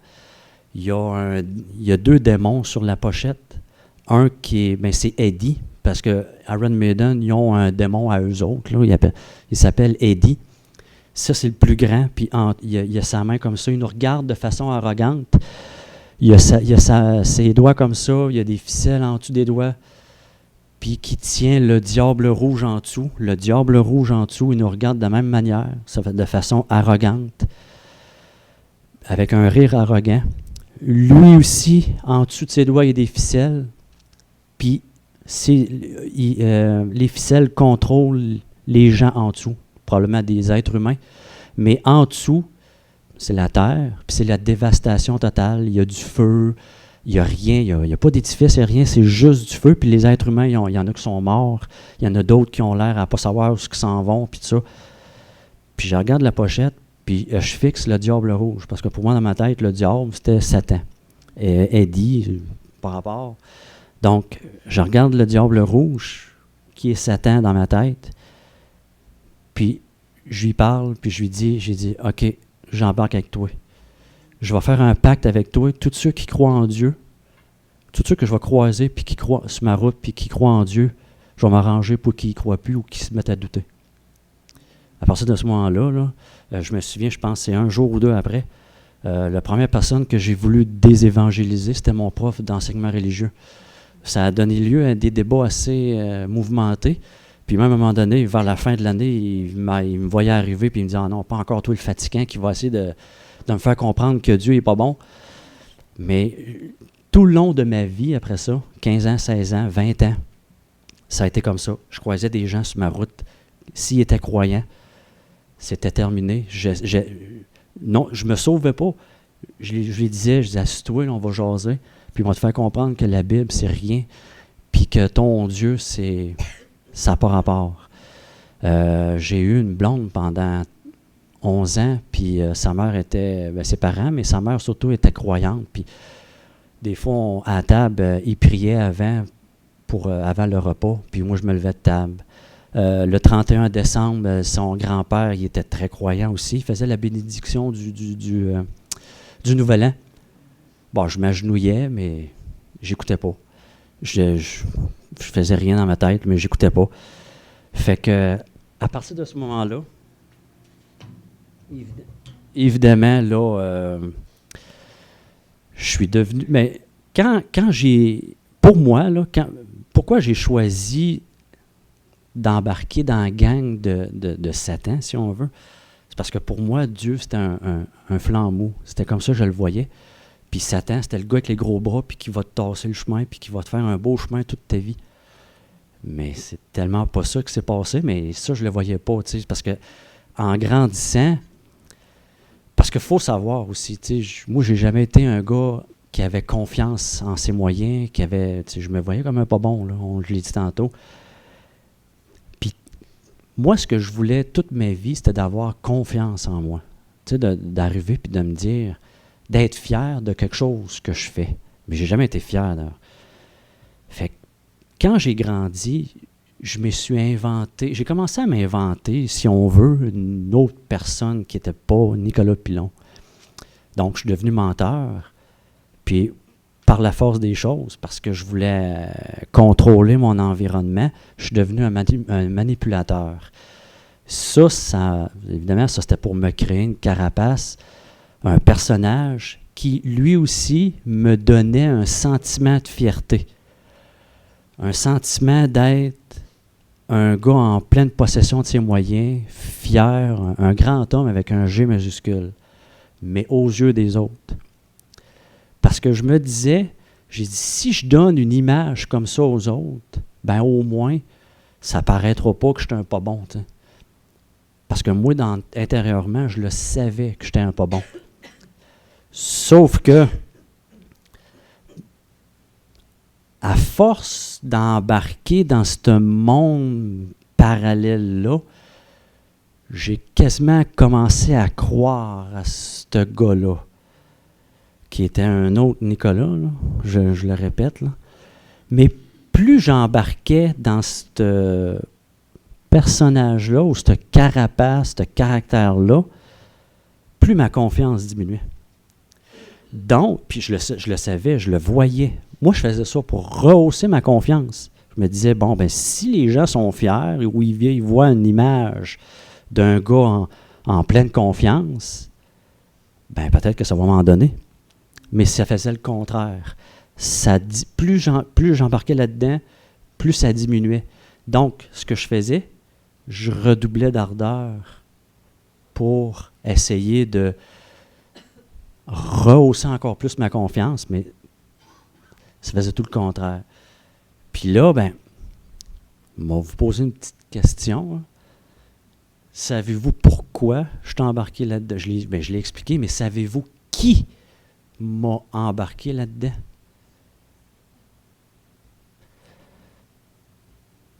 Speaker 1: il y a 2 démons sur la pochette. Un qui est, c'est Eddie, parce que Iron Maiden, ils ont un démon à eux autres. Là, il s'appelle Eddie. Ça, c'est le plus grand. Puis il a sa main comme ça. Il nous regarde de façon arrogante. Il a ses doigts comme ça. Il y a des ficelles en dessous des doigts. Puis qui tient le diable rouge en dessous. Le diable rouge en dessous, il nous regarde de la même manière, ça fait de façon arrogante, avec un rire arrogant. Lui aussi, en dessous de ses doigts, il y a des ficelles. Puis les ficelles contrôlent les gens en dessous, probablement des êtres humains. Mais en dessous, c'est la terre, puis c'est la dévastation totale. Il y a du feu. Il n'y a rien, il n'y a pas d'édifice, il n'y a rien, c'est juste du feu. Puis les êtres humains, il y en a qui sont morts, il y en a d'autres qui ont l'air à ne pas savoir où ils s'en vont, puis tout ça. Puis je regarde la pochette, puis je fixe le diable rouge, parce que pour moi, dans ma tête, le diable, c'était Satan. Et Eddie, par rapport. Donc, je regarde le diable rouge, qui est Satan dans ma tête, puis je lui parle, puis j'ai dit, OK, j'embarque avec toi. Je vais faire un pacte avec toi, tous ceux qui croient en Dieu, tous ceux que je vais croiser, puis qui croient sur ma route, puis qui croient en Dieu, je vais m'arranger pour qu'ils n'y croient plus ou qu'ils se mettent à douter. À partir de ce moment-là, je me souviens, je pense que c'est un jour ou 2 après, La première personne que j'ai voulu désévangéliser, c'était mon prof d'enseignement religieux. Ça a donné lieu à des débats assez mouvementés. Puis même à un moment donné, vers la fin de l'année, il me voyait arriver puis il me disait « Ah non, pas encore toi le fatigant qui va essayer de me faire comprendre que Dieu n'est pas bon. » Mais tout le long de ma vie, après ça, 15 ans, 16 ans, 20 ans, ça a été comme ça. Je croisais des gens sur ma route. S'ils étaient croyants, c'était terminé. Non, je me sauvais pas. Je lui disais, assis-toi, on va jaser. Puis il va te faire comprendre que la Bible, c'est rien. Puis que ton Dieu, ça n'a pas rapport. J'ai eu une blonde pendant 11 ans, puis sa mère était, ses parents, mais sa mère surtout était croyante. Puis des fois, à table, ils priaient avant le repas, puis moi, je me levais de table. Le 31 décembre, son grand-père, il était très croyant aussi. Il faisait la bénédiction du Nouvel An. Bon, je m'agenouillais, mais j'écoutais pas. Je faisais rien dans ma tête, mais j'écoutais pas. Fait que, à partir de ce moment-là, évidemment, là, je suis devenu... Mais quand j'ai... Pour moi, là, pourquoi j'ai choisi d'embarquer dans la gang de Satan, si on veut, c'est parce que pour moi, Dieu, c'était un flambeau. C'était comme ça que je le voyais. Puis Satan, c'était le gars avec les gros bras, puis qui va te tasser le chemin, puis qui va te faire un beau chemin toute ta vie. Mais c'est tellement pas ça qui s'est passé, mais ça, je le voyais pas, tu sais, parce que en grandissant, parce qu'il faut savoir aussi, tu sais, moi, j'ai jamais été un gars qui avait confiance en ses moyens, qui avait, tu sais, je me voyais comme un pas bon, là, je l'ai dit tantôt. Puis moi, ce que je voulais toute ma vie, c'était d'avoir confiance en moi, tu sais, d'arriver puis de me dire, d'être fier de quelque chose que je fais. Mais j'ai jamais été fier d'ailleurs. Fait que quand j'ai grandi, je me suis inventé, j'ai commencé à m'inventer, si on veut, une autre personne qui n'était pas Nicolas Pilon. Donc, je suis devenu menteur, puis par la force des choses, parce que je voulais contrôler mon environnement, je suis devenu un manipulateur. Ça, évidemment, ça c'était pour me créer une carapace, un personnage qui, lui aussi, me donnait un sentiment de fierté. Un sentiment d'être un gars en pleine possession de ses moyens, fier, un grand homme avec un G majuscule, mais aux yeux des autres. Parce que je me disais, j'ai dit, si je donne une image comme ça aux autres, ben au moins, ça ne paraîtra pas que j'étais un pas bon. T'sais. Parce que moi, intérieurement, je le savais que j'étais un pas bon. Sauf que, à force d'embarquer dans ce monde parallèle-là, j'ai quasiment commencé à croire à ce gars-là, qui était un autre Nicolas, là, je le répète. Là. Mais plus j'embarquais dans ce personnage-là, ou ce carapace, ce caractère-là, plus ma confiance diminuait. Donc, puis je le savais, je le voyais. Moi, je faisais ça pour rehausser ma confiance. Je me disais, bon, ben si les gens sont fiers ou ils voient une image d'un gars en pleine confiance, ben peut-être que ça va m'en donner. Mais ça faisait le contraire. Plus j'embarquais là-dedans, plus ça diminuait. Donc, ce que je faisais, je redoublais d'ardeur pour essayer de rehausser encore plus ma confiance, mais ça faisait tout le contraire. Puis là, ben, on va vous poser une petite question. Hein. Savez-vous pourquoi je suis embarqué là-dedans? Je l'ai expliqué, mais savez-vous qui m'a embarqué là-dedans?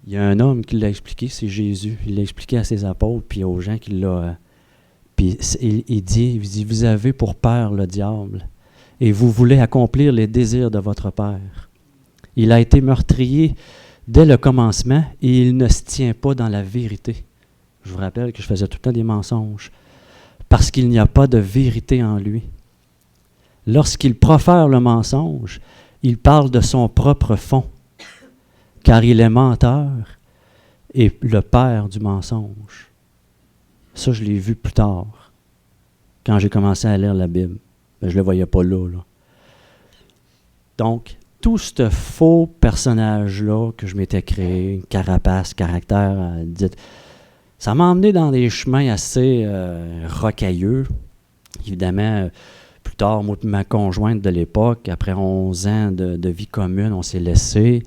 Speaker 1: Il y a un homme qui l'a expliqué, c'est Jésus. Il l'a expliqué à ses apôtres, puis aux gens qui l'ont... Puis il dit, vous avez pour père le diable, et vous voulez accomplir les désirs de votre père. Il a été meurtrier dès le commencement, et il ne se tient pas dans la vérité. Je vous rappelle que je faisais tout le temps des mensonges, parce qu'il n'y a pas de vérité en lui. Lorsqu'il profère le mensonge, il parle de son propre fond, car il est menteur et le père du mensonge. Ça, je l'ai vu plus tard, quand j'ai commencé à lire la Bible. Mais je le voyais pas là. Donc, tout ce faux personnage-là que je m'étais créé, carapace, caractère, ça m'a emmené dans des chemins assez rocailleux. Évidemment, plus tard, moi et ma conjointe de l'époque, après 11 ans de vie commune, on s'est laissés.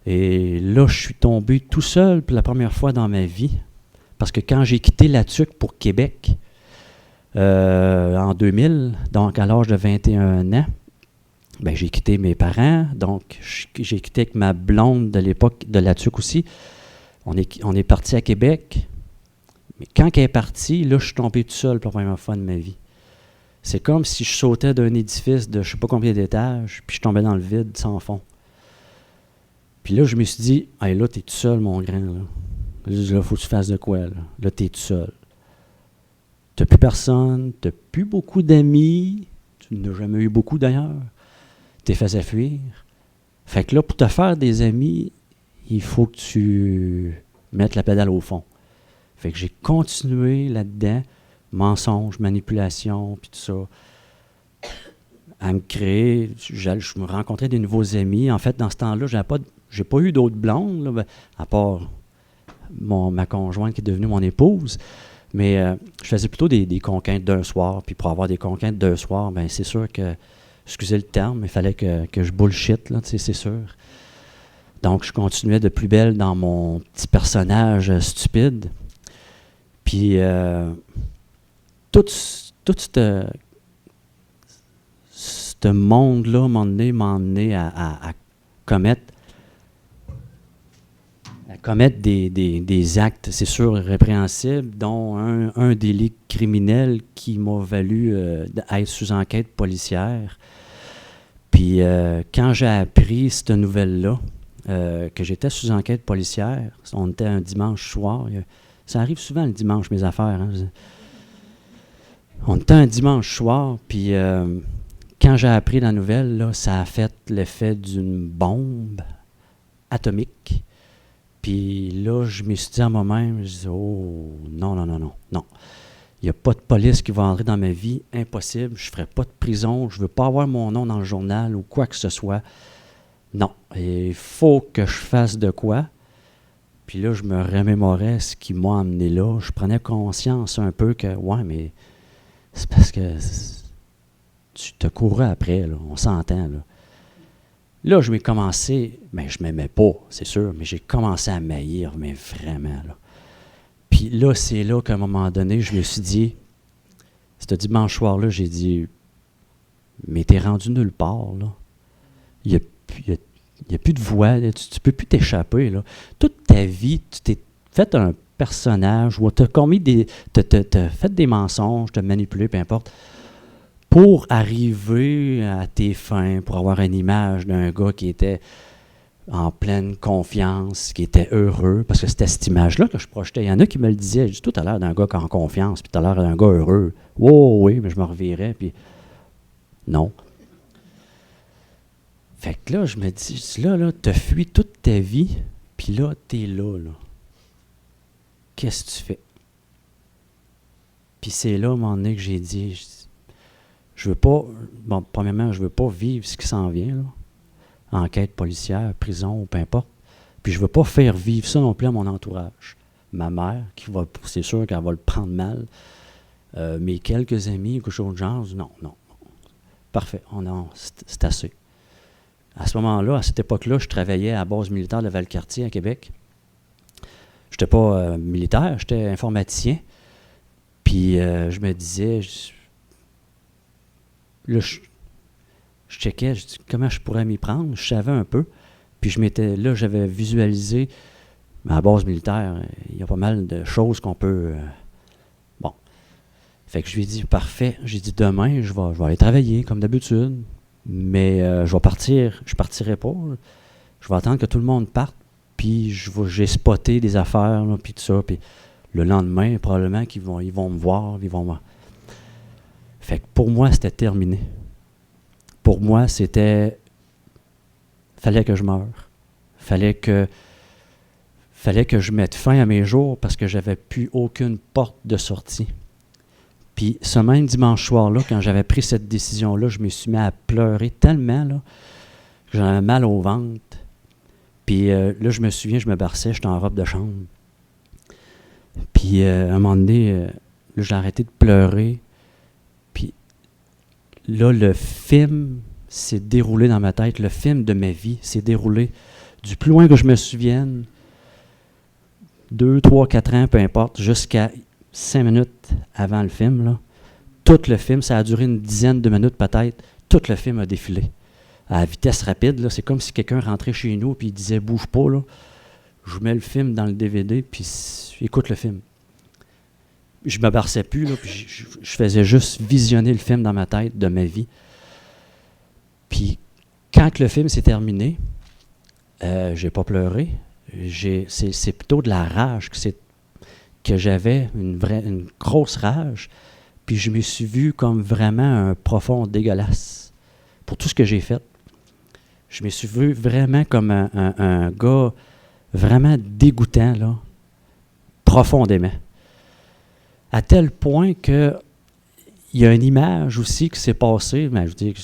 Speaker 1: Et là, je suis tombé tout seul pour la première fois dans ma vie. Parce que quand j'ai quitté la TUC pour Québec, en 2000, donc à l'âge de 21 ans, ben, j'ai quitté mes parents. Donc, j'ai quitté avec ma blonde de l'époque de la TUC aussi. On est parti à Québec. Mais quand elle est partie, là, je suis tombé tout seul pour la première fois de ma vie. C'est comme si je sautais d'un édifice de je ne sais pas combien d'étages, puis je tombais dans le vide sans fond. Puis là, je me suis dit, hey, là, t'es tout seul, mon grand. Là, il faut que tu fasses de quoi? Là, t'es tout seul. T'as plus personne, t'as plus beaucoup d'amis. Tu n'as jamais eu beaucoup d'ailleurs. T'es fait à fuir. Fait que là, pour te faire des amis, il faut que tu mettes la pédale au fond. Fait que j'ai continué là-dedans, mensonges, manipulation, puis tout ça, à me créer. Je me rencontrais des nouveaux amis. En fait, dans ce temps-là, j'ai pas eu d'autres blondes, là, à part ma conjointe qui est devenue mon épouse. Mais je faisais plutôt des conquêtes d'un soir. Puis pour avoir des conquêtes d'un soir, ben c'est sûr que, excusez le terme, il fallait que je bullshit, là, c'est sûr. Donc, je continuais de plus belle dans mon petit personnage stupide. Puis, tout ce monde-là m'a emmené à commettre des actes, c'est sûr, répréhensibles, dont un délit criminel qui m'a valu être sous enquête policière. Puis, quand j'ai appris cette nouvelle-là, que j'étais sous enquête policière, on était un dimanche soir. Ça arrive souvent le dimanche, mes affaires. Hein. On était un dimanche soir, puis quand j'ai appris la nouvelle, là, ça a fait l'effet d'une bombe atomique. Puis là, je me suis dit à moi-même, je dis, oh, non. Il n'y a pas de police qui va entrer dans ma vie, impossible, je ne ferai pas de prison, je ne veux pas avoir mon nom dans le journal ou quoi que ce soit. Non, il faut que je fasse de quoi. Puis là, je me remémorais ce qui m'a amené là. Je prenais conscience un peu que, ouais, mais c'est parce que tu te courais après, là, on s'entend, là. Là, je m'ai commencé, mais je ne m'aimais pas, c'est sûr, mais j'ai commencé à m'haïr, mais vraiment, là. Puis là, c'est là qu'à un moment donné, je me suis dit, ce dimanche soir-là, j'ai dit, mais t'es rendu nulle part, là. Il n'y a plus de voie, là. Tu ne peux plus t'échapper, là. Toute ta vie, tu t'es fait un personnage, ou tu as fait des mensonges, tu as manipulé, peu importe, pour arriver à tes fins, pour avoir une image d'un gars qui était en pleine confiance, qui était heureux, parce que c'était cette image-là que je projetais. Il y en a qui me le disaient, je dis, tout à l'air d'un gars qui est en confiance, puis tout à l'air d'un gars heureux. Oh oui, mais je me revirais, puis non. Fait que là, je me dis, là, t'as fui toute ta vie, puis là, t'es là. Qu'est-ce que tu fais? Puis c'est là, à un moment donné, que j'ai dit, je veux pas, bon, premièrement, je veux pas vivre ce qui s'en vient, là. Enquête policière, prison, ou peu importe. Puis je veux pas faire vivre ça non plus à mon entourage. Ma mère, c'est sûr qu'elle va le prendre mal. Mes quelques amis, quelque chose de genre, non. Parfait, c'est assez. À ce moment-là, à cette époque-là, je travaillais à la base militaire de Valcartier, à Québec. Je n'étais pas militaire, j'étais informaticien. Puis je me disais, là, je checkais, je dis, comment je pourrais m'y prendre. Je savais un peu. Puis j'avais visualisé, à la base militaire, il y a pas mal de choses qu'on peut... bon. Fait que je lui ai dit, parfait. J'ai dit, demain, je vais aller travailler, comme d'habitude. Mais je vais partir, je partirai pas. Je vais attendre que tout le monde parte, puis j'ai spoté des affaires, là, puis tout ça. Puis le lendemain, probablement ils vont me voir, Fait que pour moi, c'était terminé. Pour moi, fallait que je meure. Fallait que je mette fin à mes jours parce que j'avais plus aucune porte de sortie. Puis ce même dimanche soir-là, quand j'avais pris cette décision-là, je me suis mis à pleurer tellement là, que j'avais mal au ventre. Puis là, je me souviens, je me berçais, j'étais en robe de chambre. Puis à un moment donné, là, j'ai arrêté de pleurer. Puis là, le film s'est déroulé dans ma tête. Le film de ma vie s'est déroulé du plus loin que je me souvienne. 2, 3, 4 ans, peu importe, jusqu'à 5 minutes avant le film. Là. Tout le film, ça a duré une dizaine de minutes peut-être. Tout le film a défilé. À vitesse rapide, là, c'est comme si quelqu'un rentrait chez nous et il disait « Bouge pas, là. Je vous mets le film dans le DVD, puis écoute le film. » Je me berçais plus, là, puis je faisais juste visionner le film dans ma tête de ma vie. Puis quand le film s'est terminé, j'ai pas pleuré. C'est plutôt de la rage que j'avais, une grosse rage. Puis je me suis vu comme vraiment un profond dégueulasse pour tout ce que j'ai fait. Je me suis vu vraiment comme un gars vraiment dégoûtant, là, profondément. À tel point que il y a une image aussi qui s'est passée. Ben, je veux dire,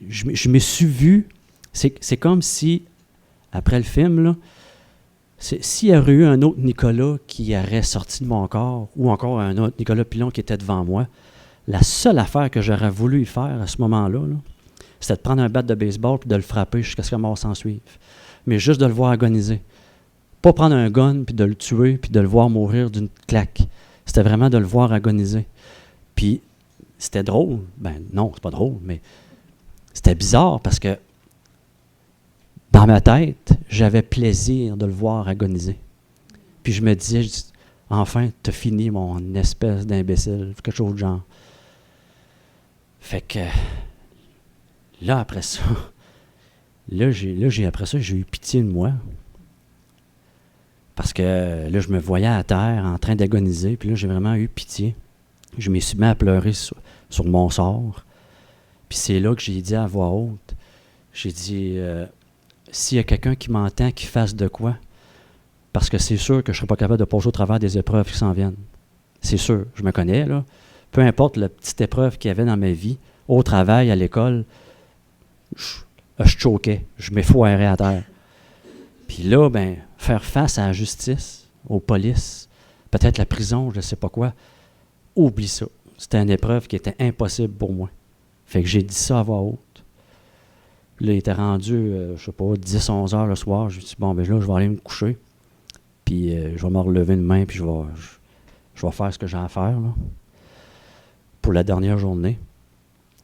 Speaker 1: je me suis vu, c'est comme si, après le film, là, s'il y aurait eu un autre Nicolas qui aurait sorti de mon corps, ou encore un autre Nicolas Pilon qui était devant moi, la seule affaire que j'aurais voulu y faire à ce moment-là, là, c'était de prendre un bat de baseball et de le frapper jusqu'à ce que la mort s'en suive. Mais juste de le voir agoniser. Pas prendre un gun puis de le tuer puis de le voir mourir d'une claque. C'était vraiment de le voir agoniser. Puis c'était drôle. Ben non, c'est pas drôle, mais c'était bizarre parce que dans ma tête, j'avais plaisir de le voir agoniser. Puis je me disais, enfin, t'as fini, mon espèce d'imbécile, quelque chose de genre. Fait que là, après ça, après ça, j'ai eu pitié de moi. Parce que là, je me voyais à terre en train d'agoniser, puis là, j'ai vraiment eu pitié. Je me suis mis à pleurer sur mon sort. Puis c'est là que j'ai dit à voix haute, j'ai dit, s'il y a quelqu'un qui m'entend, qui fasse de quoi, parce que c'est sûr que je ne serai pas capable de passer au travers des épreuves qui s'en viennent. C'est sûr, je me connais, là. Peu importe la petite épreuve qu'il y avait dans ma vie, au travail, à l'école, je choquais, je m'effoirais à terre. Puis là, ben, faire face à la justice, aux polices, peut-être la prison, je ne sais pas quoi, oublie ça. C'était une épreuve qui était impossible pour moi. Fait que j'ai dit ça à voix haute. Là, il était rendu, je ne sais pas, 10, 11 heures le soir. J'ai dit, bon, ben là, je vais aller me coucher. Puis je vais me relever demain, puis je vais faire ce que j'ai à faire, là, pour la dernière journée.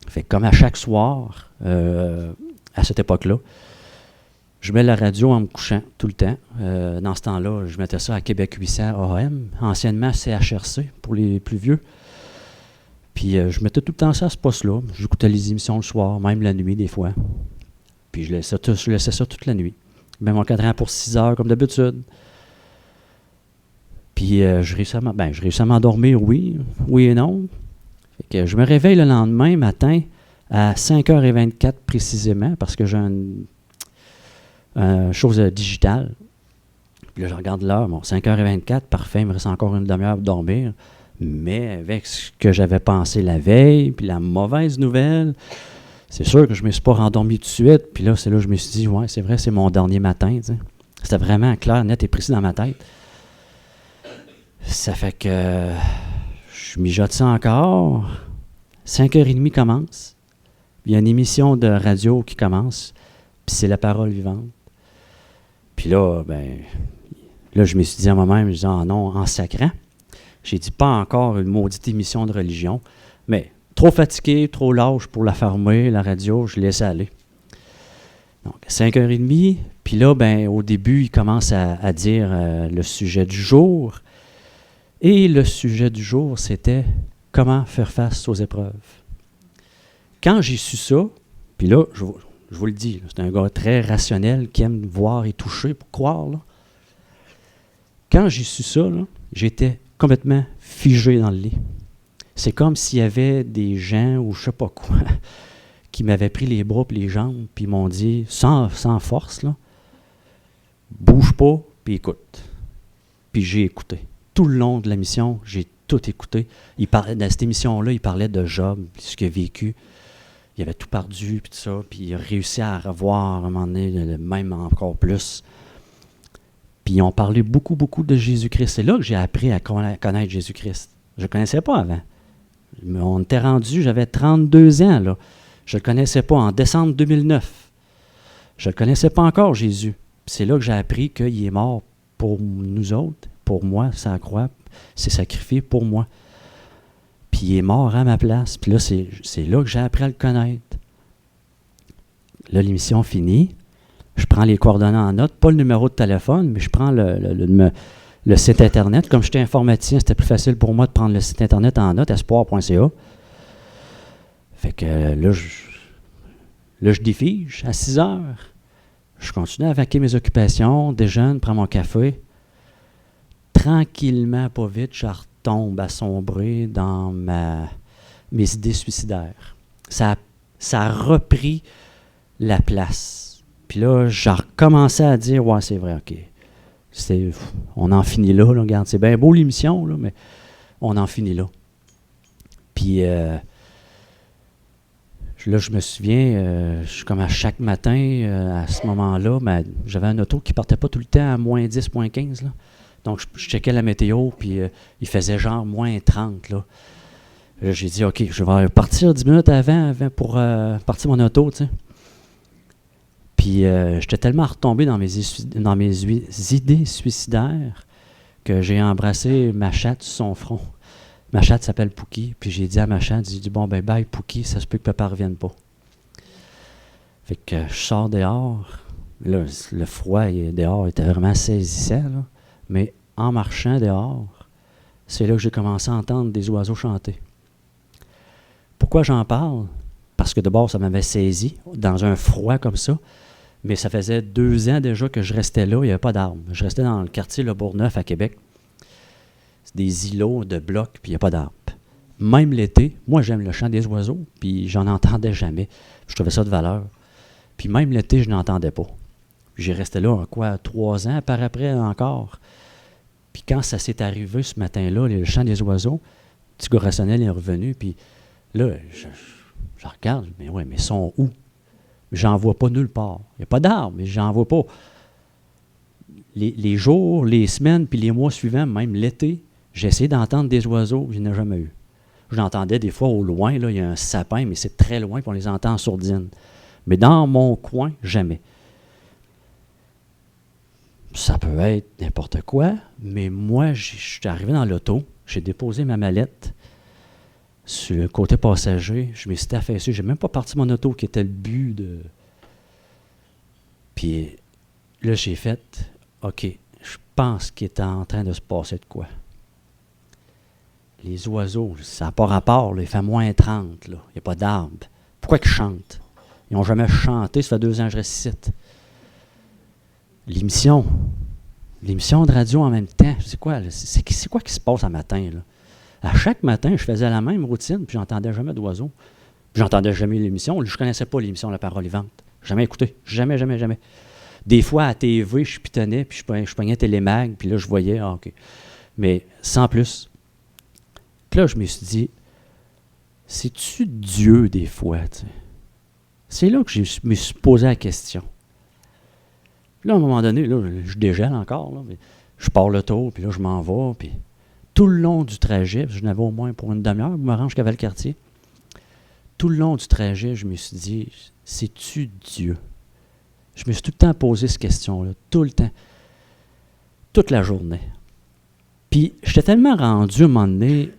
Speaker 1: Fait que comme à chaque soir, à cette époque-là, je mets la radio en me couchant tout le temps. Dans ce temps-là, je mettais ça à Québec 800 AM, anciennement CHRC pour les plus vieux. Puis je mettais tout le temps ça à ce poste-là. J'écoutais les émissions le soir, même la nuit des fois. Puis je laissais ça toute la nuit. Même en cadrant pour 6 heures, comme d'habitude. Puis je réussis à m'endormir, oui et non. Fait que je me réveille le lendemain matin à 5h24 précisément, parce que j'ai une chose digitale. Puis là, je regarde l'heure, bon, 5h24, parfait, il me reste encore une demi-heure pour dormir. Mais avec ce que j'avais pensé la veille, puis la mauvaise nouvelle, c'est sûr que je ne me suis pas rendormi tout de suite. Puis là, c'est là que je me suis dit, ouais, c'est vrai, c'est mon dernier matin. T'sais. C'était vraiment clair, net et précis dans ma tête. Ça fait que je mijote ça encore. 5h30 commence. Il y a une émission de radio qui commence, puis c'est la parole vivante. Puis là, là, je me suis dit à moi-même, je disais, ah non, en sacrant. J'ai dit, pas encore une maudite émission de religion, mais trop fatigué, trop lâche pour la fermer, la radio, je laisse aller. Donc, 5h30, puis là, au début, il commence à dire le sujet du jour. Et le sujet du jour, c'était comment faire face aux épreuves. Quand j'ai su ça, puis là, je vous le dis, c'est un gars très rationnel qui aime voir et toucher pour croire. Là. Quand j'ai su ça, là, j'étais complètement figé dans le lit. C'est comme s'il y avait des gens ou je sais pas quoi qui m'avaient pris les bras et les jambes puis m'ont dit, sans force, là, bouge pas puis écoute. Puis j'ai écouté. Tout le long de la mission, j'ai tout écouté. Dans cette émission-là, il parlait de Job, ce qu'il a vécu. Il avait tout perdu, puis tout ça, puis il a réussi à revoir, à un moment donné, même encore plus. Puis ils ont parlé beaucoup, beaucoup de Jésus-Christ. C'est là que j'ai appris à connaître Jésus-Christ. Je ne le connaissais pas avant. On était rendu, j'avais 32 ans, là. Je ne le connaissais pas en décembre 2009. Je ne le connaissais pas encore, Jésus. Puis c'est là que j'ai appris qu'il est mort pour nous autres, pour moi, ça la croix, s'est sacrifié pour moi. Puis il est mort à ma place. Puis là, c'est là que j'ai appris à le connaître. Là, l'émission finie. Je prends les coordonnées en note, pas le numéro de téléphone, mais je prends le site Internet. Comme j'étais informaticien, c'était plus facile pour moi de prendre le site Internet en note, espoir.ca. Fait que là, je défige à 6 heures. Je continue à vaquer mes occupations, déjeune, prends mon café. Tranquillement, pas vite, je retombe à sombrer dans mes idées suicidaires. Ça a repris la place. Puis là, j'ai recommencé à dire, ouais, c'est vrai, OK. On en finit là, regarde, c'est bien beau l'émission, là, mais on en finit là. Puis là, je me souviens, comme à chaque matin, à ce moment-là, j'avais un auto qui partait pas tout le temps à moins 10, moins 15, là. Donc, je checkais la météo, puis il faisait genre moins 30, là. Là, j'ai dit, OK, je vais partir 10 minutes avant pour partir mon auto, tu sais. Puis, j'étais tellement retombé dans mes idées suicidaires que j'ai embrassé ma chatte sur son front. Ma chatte s'appelle Pookie, puis j'ai dit à ma chatte, j'ai dit, bon, ben, bye, Pookie, ça se peut que papa ne revienne pas. Fait que je sors dehors. Là, le froid dehors était vraiment saisissant, là. Mais en marchant dehors, c'est là que j'ai commencé à entendre des oiseaux chanter. Pourquoi j'en parle? Parce que d'abord, ça m'avait saisi dans un froid comme ça. Mais ça faisait 2 ans déjà que je restais là, il n'y avait pas d'arbres. Je restais dans le quartier Le Bourgneuf à Québec. C'est des îlots de blocs, puis il n'y a pas d'arbres. Même l'été, moi j'aime le chant des oiseaux, puis j'en entendais jamais. Je trouvais ça de valeur. Puis même l'été, je n'entendais pas. J'ai resté là, 3 ans, par après encore. Puis quand ça s'est arrivé ce matin-là, le chant des oiseaux, le petit gars rationnel est revenu, puis là, je regarde, mais ouais, mais ils sont où? J'en vois pas nulle part. Il n'y a pas d'arbres, mais j'en vois pas. Les jours, les semaines, puis les mois suivants, même l'été, j'ai essayé d'entendre des oiseaux, je n'en ai jamais eu. Je l'entendais des fois au loin, là, il y a un sapin, mais c'est très loin, puis on les entend en sourdine. Mais dans mon coin, jamais. Ça peut être n'importe quoi, mais moi, je suis arrivé dans l'auto, j'ai déposé ma mallette sur le côté passager, je m'étais affaissé, je n'ai même pas parti mon auto qui était le but de... Puis là, j'ai fait, OK, je pense qu'il était en train de se passer de quoi. Les oiseaux, ça n'a pas rapport, là, il fait moins 30, là, il n'y a pas d'arbres. Pourquoi ils chantent? Ils n'ont jamais chanté, ça fait 2 ans que je reste ici. L'émission de radio en même temps, c'est quoi qui se passe à matin, là? À chaque matin, je faisais la même routine, puis j'entendais jamais d'oiseaux. Puis j'entendais jamais l'émission. Je ne connaissais pas l'émission La Parole Vivante. Jamais écouté. Jamais. Des fois, à TV, je pitonnais, puis je pognais Télémag, puis là, je voyais, OK. Mais sans plus. Puis là, je me suis dit, c'est-tu Dieu des fois, tu sais? C'est là que je me suis posé la question. Puis là, à un moment donné, là, je dégèle encore, là, je pars le tour, puis là, je m'en vais, puis tout le long du trajet, je n'avais au moins pour une demi-heure, je me rends jusqu'à Valcartier. Tout le long du trajet, je me suis dit, c'est-tu Dieu? Je me suis tout le temps posé cette question-là, tout le temps, toute la journée. Puis, j'étais tellement rendu à un moment donné,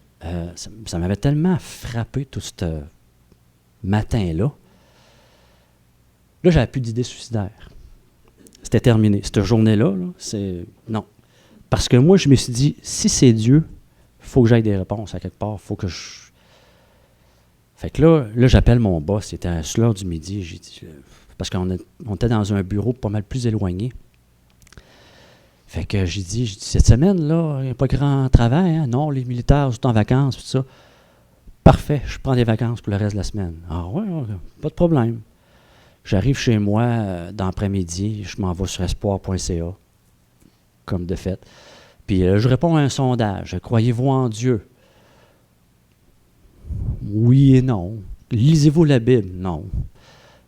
Speaker 1: ça m'avait tellement frappé tout ce matin-là. Là, j'avais plus d'idées suicidaires. C'était terminé. Cette journée-là, là, c'est... Non. Parce que moi, je me suis dit, si c'est Dieu, il faut que j'aille des réponses à quelque part. Il faut que je... Fait que là, j'appelle mon boss. C'était à l'heure du midi. J'ai dit, parce qu'on était dans un bureau pas mal plus éloigné. Fait que j'ai dit, cette semaine-là, il n'y a pas grand travail. Hein? Non, les militaires sont en vacances, tout ça. Parfait, je prends des vacances pour le reste de la semaine. Ah ouais, pas de problème. J'arrive chez moi dans l'après-midi, je m'en vais sur espoir.ca, comme de fait. Puis je réponds à un sondage. Croyez-vous en Dieu? Oui et non. Lisez-vous la Bible? Non.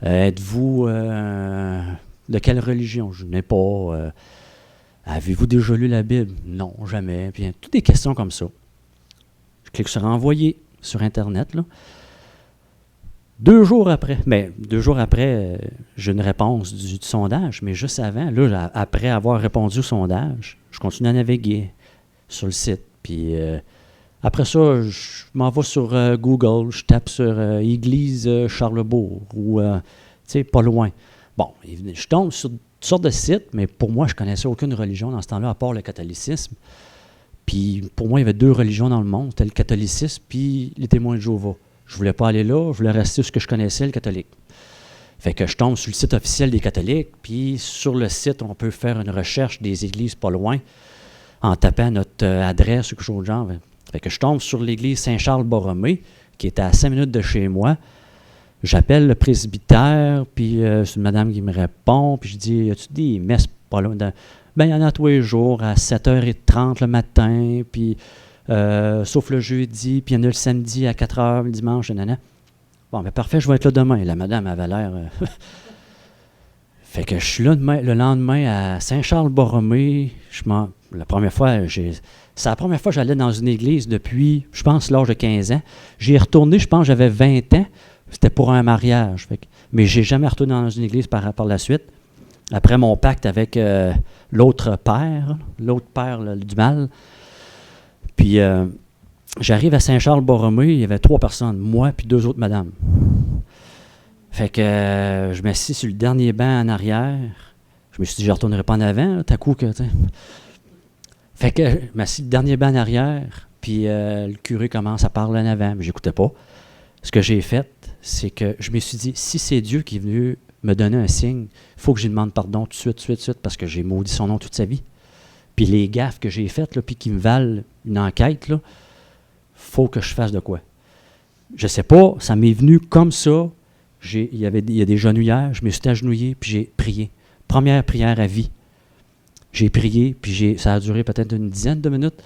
Speaker 1: Êtes-vous de quelle religion? Je n'ai pas. Avez-vous déjà lu la Bible? Non, jamais. Puis, toutes des questions comme ça. Je clique sur envoyer sur Internet, là. 2 jours après, j'ai une réponse du sondage, mais juste avant, là, après avoir répondu au sondage, je continue à naviguer sur le site. Puis après ça, je m'en vais sur Google, je tape sur Église Charlebourg ou, tu sais, pas loin. Bon, je tombe sur toutes sortes de sites, mais pour moi, je ne connaissais aucune religion dans ce temps-là, à part le catholicisme. Puis pour moi, il y avait 2 religions dans le monde, c'était le catholicisme puis les témoins de Jéhovah. Je ne voulais pas aller là, je voulais rester sur ce que je connaissais, le catholique. Fait que je tombe sur le site officiel des catholiques, puis sur le site, on peut faire une recherche des églises pas loin en tapant notre adresse ou quelque chose de genre. Fait que je tombe sur l'église Saint-Charles-Borromée, qui est à 5 minutes de chez moi. J'appelle le presbytère, puis c'est une madame qui me répond, puis je dis, y a-tu des messes pas loin? Ben, il y en a tous les jours, à 7h30 le matin, puis... sauf le jeudi, puis il y en a le samedi à 4h, le dimanche, nanana. Bon, ben parfait, je vais être là demain. La madame avait l'air... Fait que je suis là le lendemain à Saint-Charles-Borromée. La première fois, c'est la première fois que j'allais dans une église depuis, je pense, l'âge de 15 ans. J'y ai retourné, je pense, j'avais 20 ans. C'était pour un mariage. Mais je n'ai jamais retourné dans une église par la suite. Après mon pacte avec l'autre père là, du mal. Puis, j'arrive à Saint-Charles-Borromée, il y avait 3 personnes, moi puis 2 autres madames. Fait que je m'assis sur le dernier banc en arrière. Je me suis dit, je ne retournerai pas en avant, t'as coup que, t'sais. Fait que je m'assis sur le dernier banc en arrière, puis le curé commence à parler en avant, mais j'écoutais pas. Ce que j'ai fait, c'est que je me suis dit, si c'est Dieu qui est venu me donner un signe, il faut que je lui demande pardon tout de suite, parce que j'ai maudit son nom toute sa vie. Puis les gaffes que j'ai faites, là, puis qui me valent une enquête, il faut que je fasse de quoi. Je sais pas, ça m'est venu comme ça. Il y a des genouillères, je me suis agenouillé, puis j'ai prié. Première prière à vie. J'ai prié, puis ça a duré peut-être une dizaine de minutes.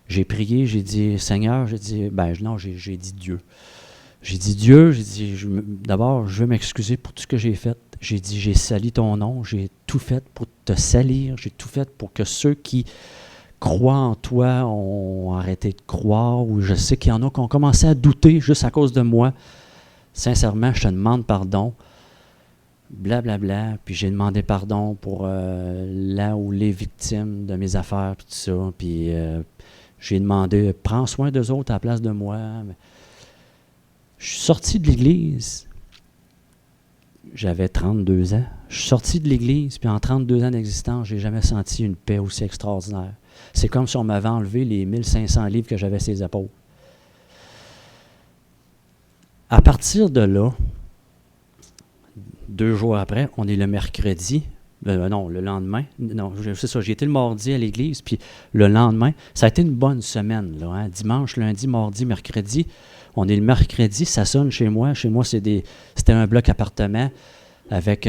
Speaker 1: J'ai prié, j'ai dit, Seigneur, j'ai dit Dieu. J'ai dit Dieu, d'abord, je veux m'excuser pour tout ce que j'ai fait. J'ai dit, j'ai sali ton nom, j'ai tout fait pour te salir, j'ai tout fait pour que ceux qui croient en toi ont arrêté de croire, ou je sais qu'il y en a qui ont commencé à douter juste à cause de moi. Sincèrement, je te demande pardon. Blablabla. Puis j'ai demandé pardon pour là où les victimes de mes affaires, puis tout ça. Puis j'ai demandé, prends soin d'eux autres à la place de moi. Je suis sorti de l'église. J'avais 32 ans. Je suis sorti de l'église, puis en 32 ans d'existence, je n'ai jamais senti une paix aussi extraordinaire. C'est comme si on m'avait enlevé les 1500 livres que j'avais sur les épaules. À partir de là, 2 jours après, on est le mercredi, le lendemain. Non, c'est ça, j'ai été le mardi à l'église, puis le lendemain, ça a été une bonne semaine, là, hein, dimanche, lundi, mardi, mercredi. On est le mercredi, ça sonne chez moi. Chez moi, c'était un bloc appartement avec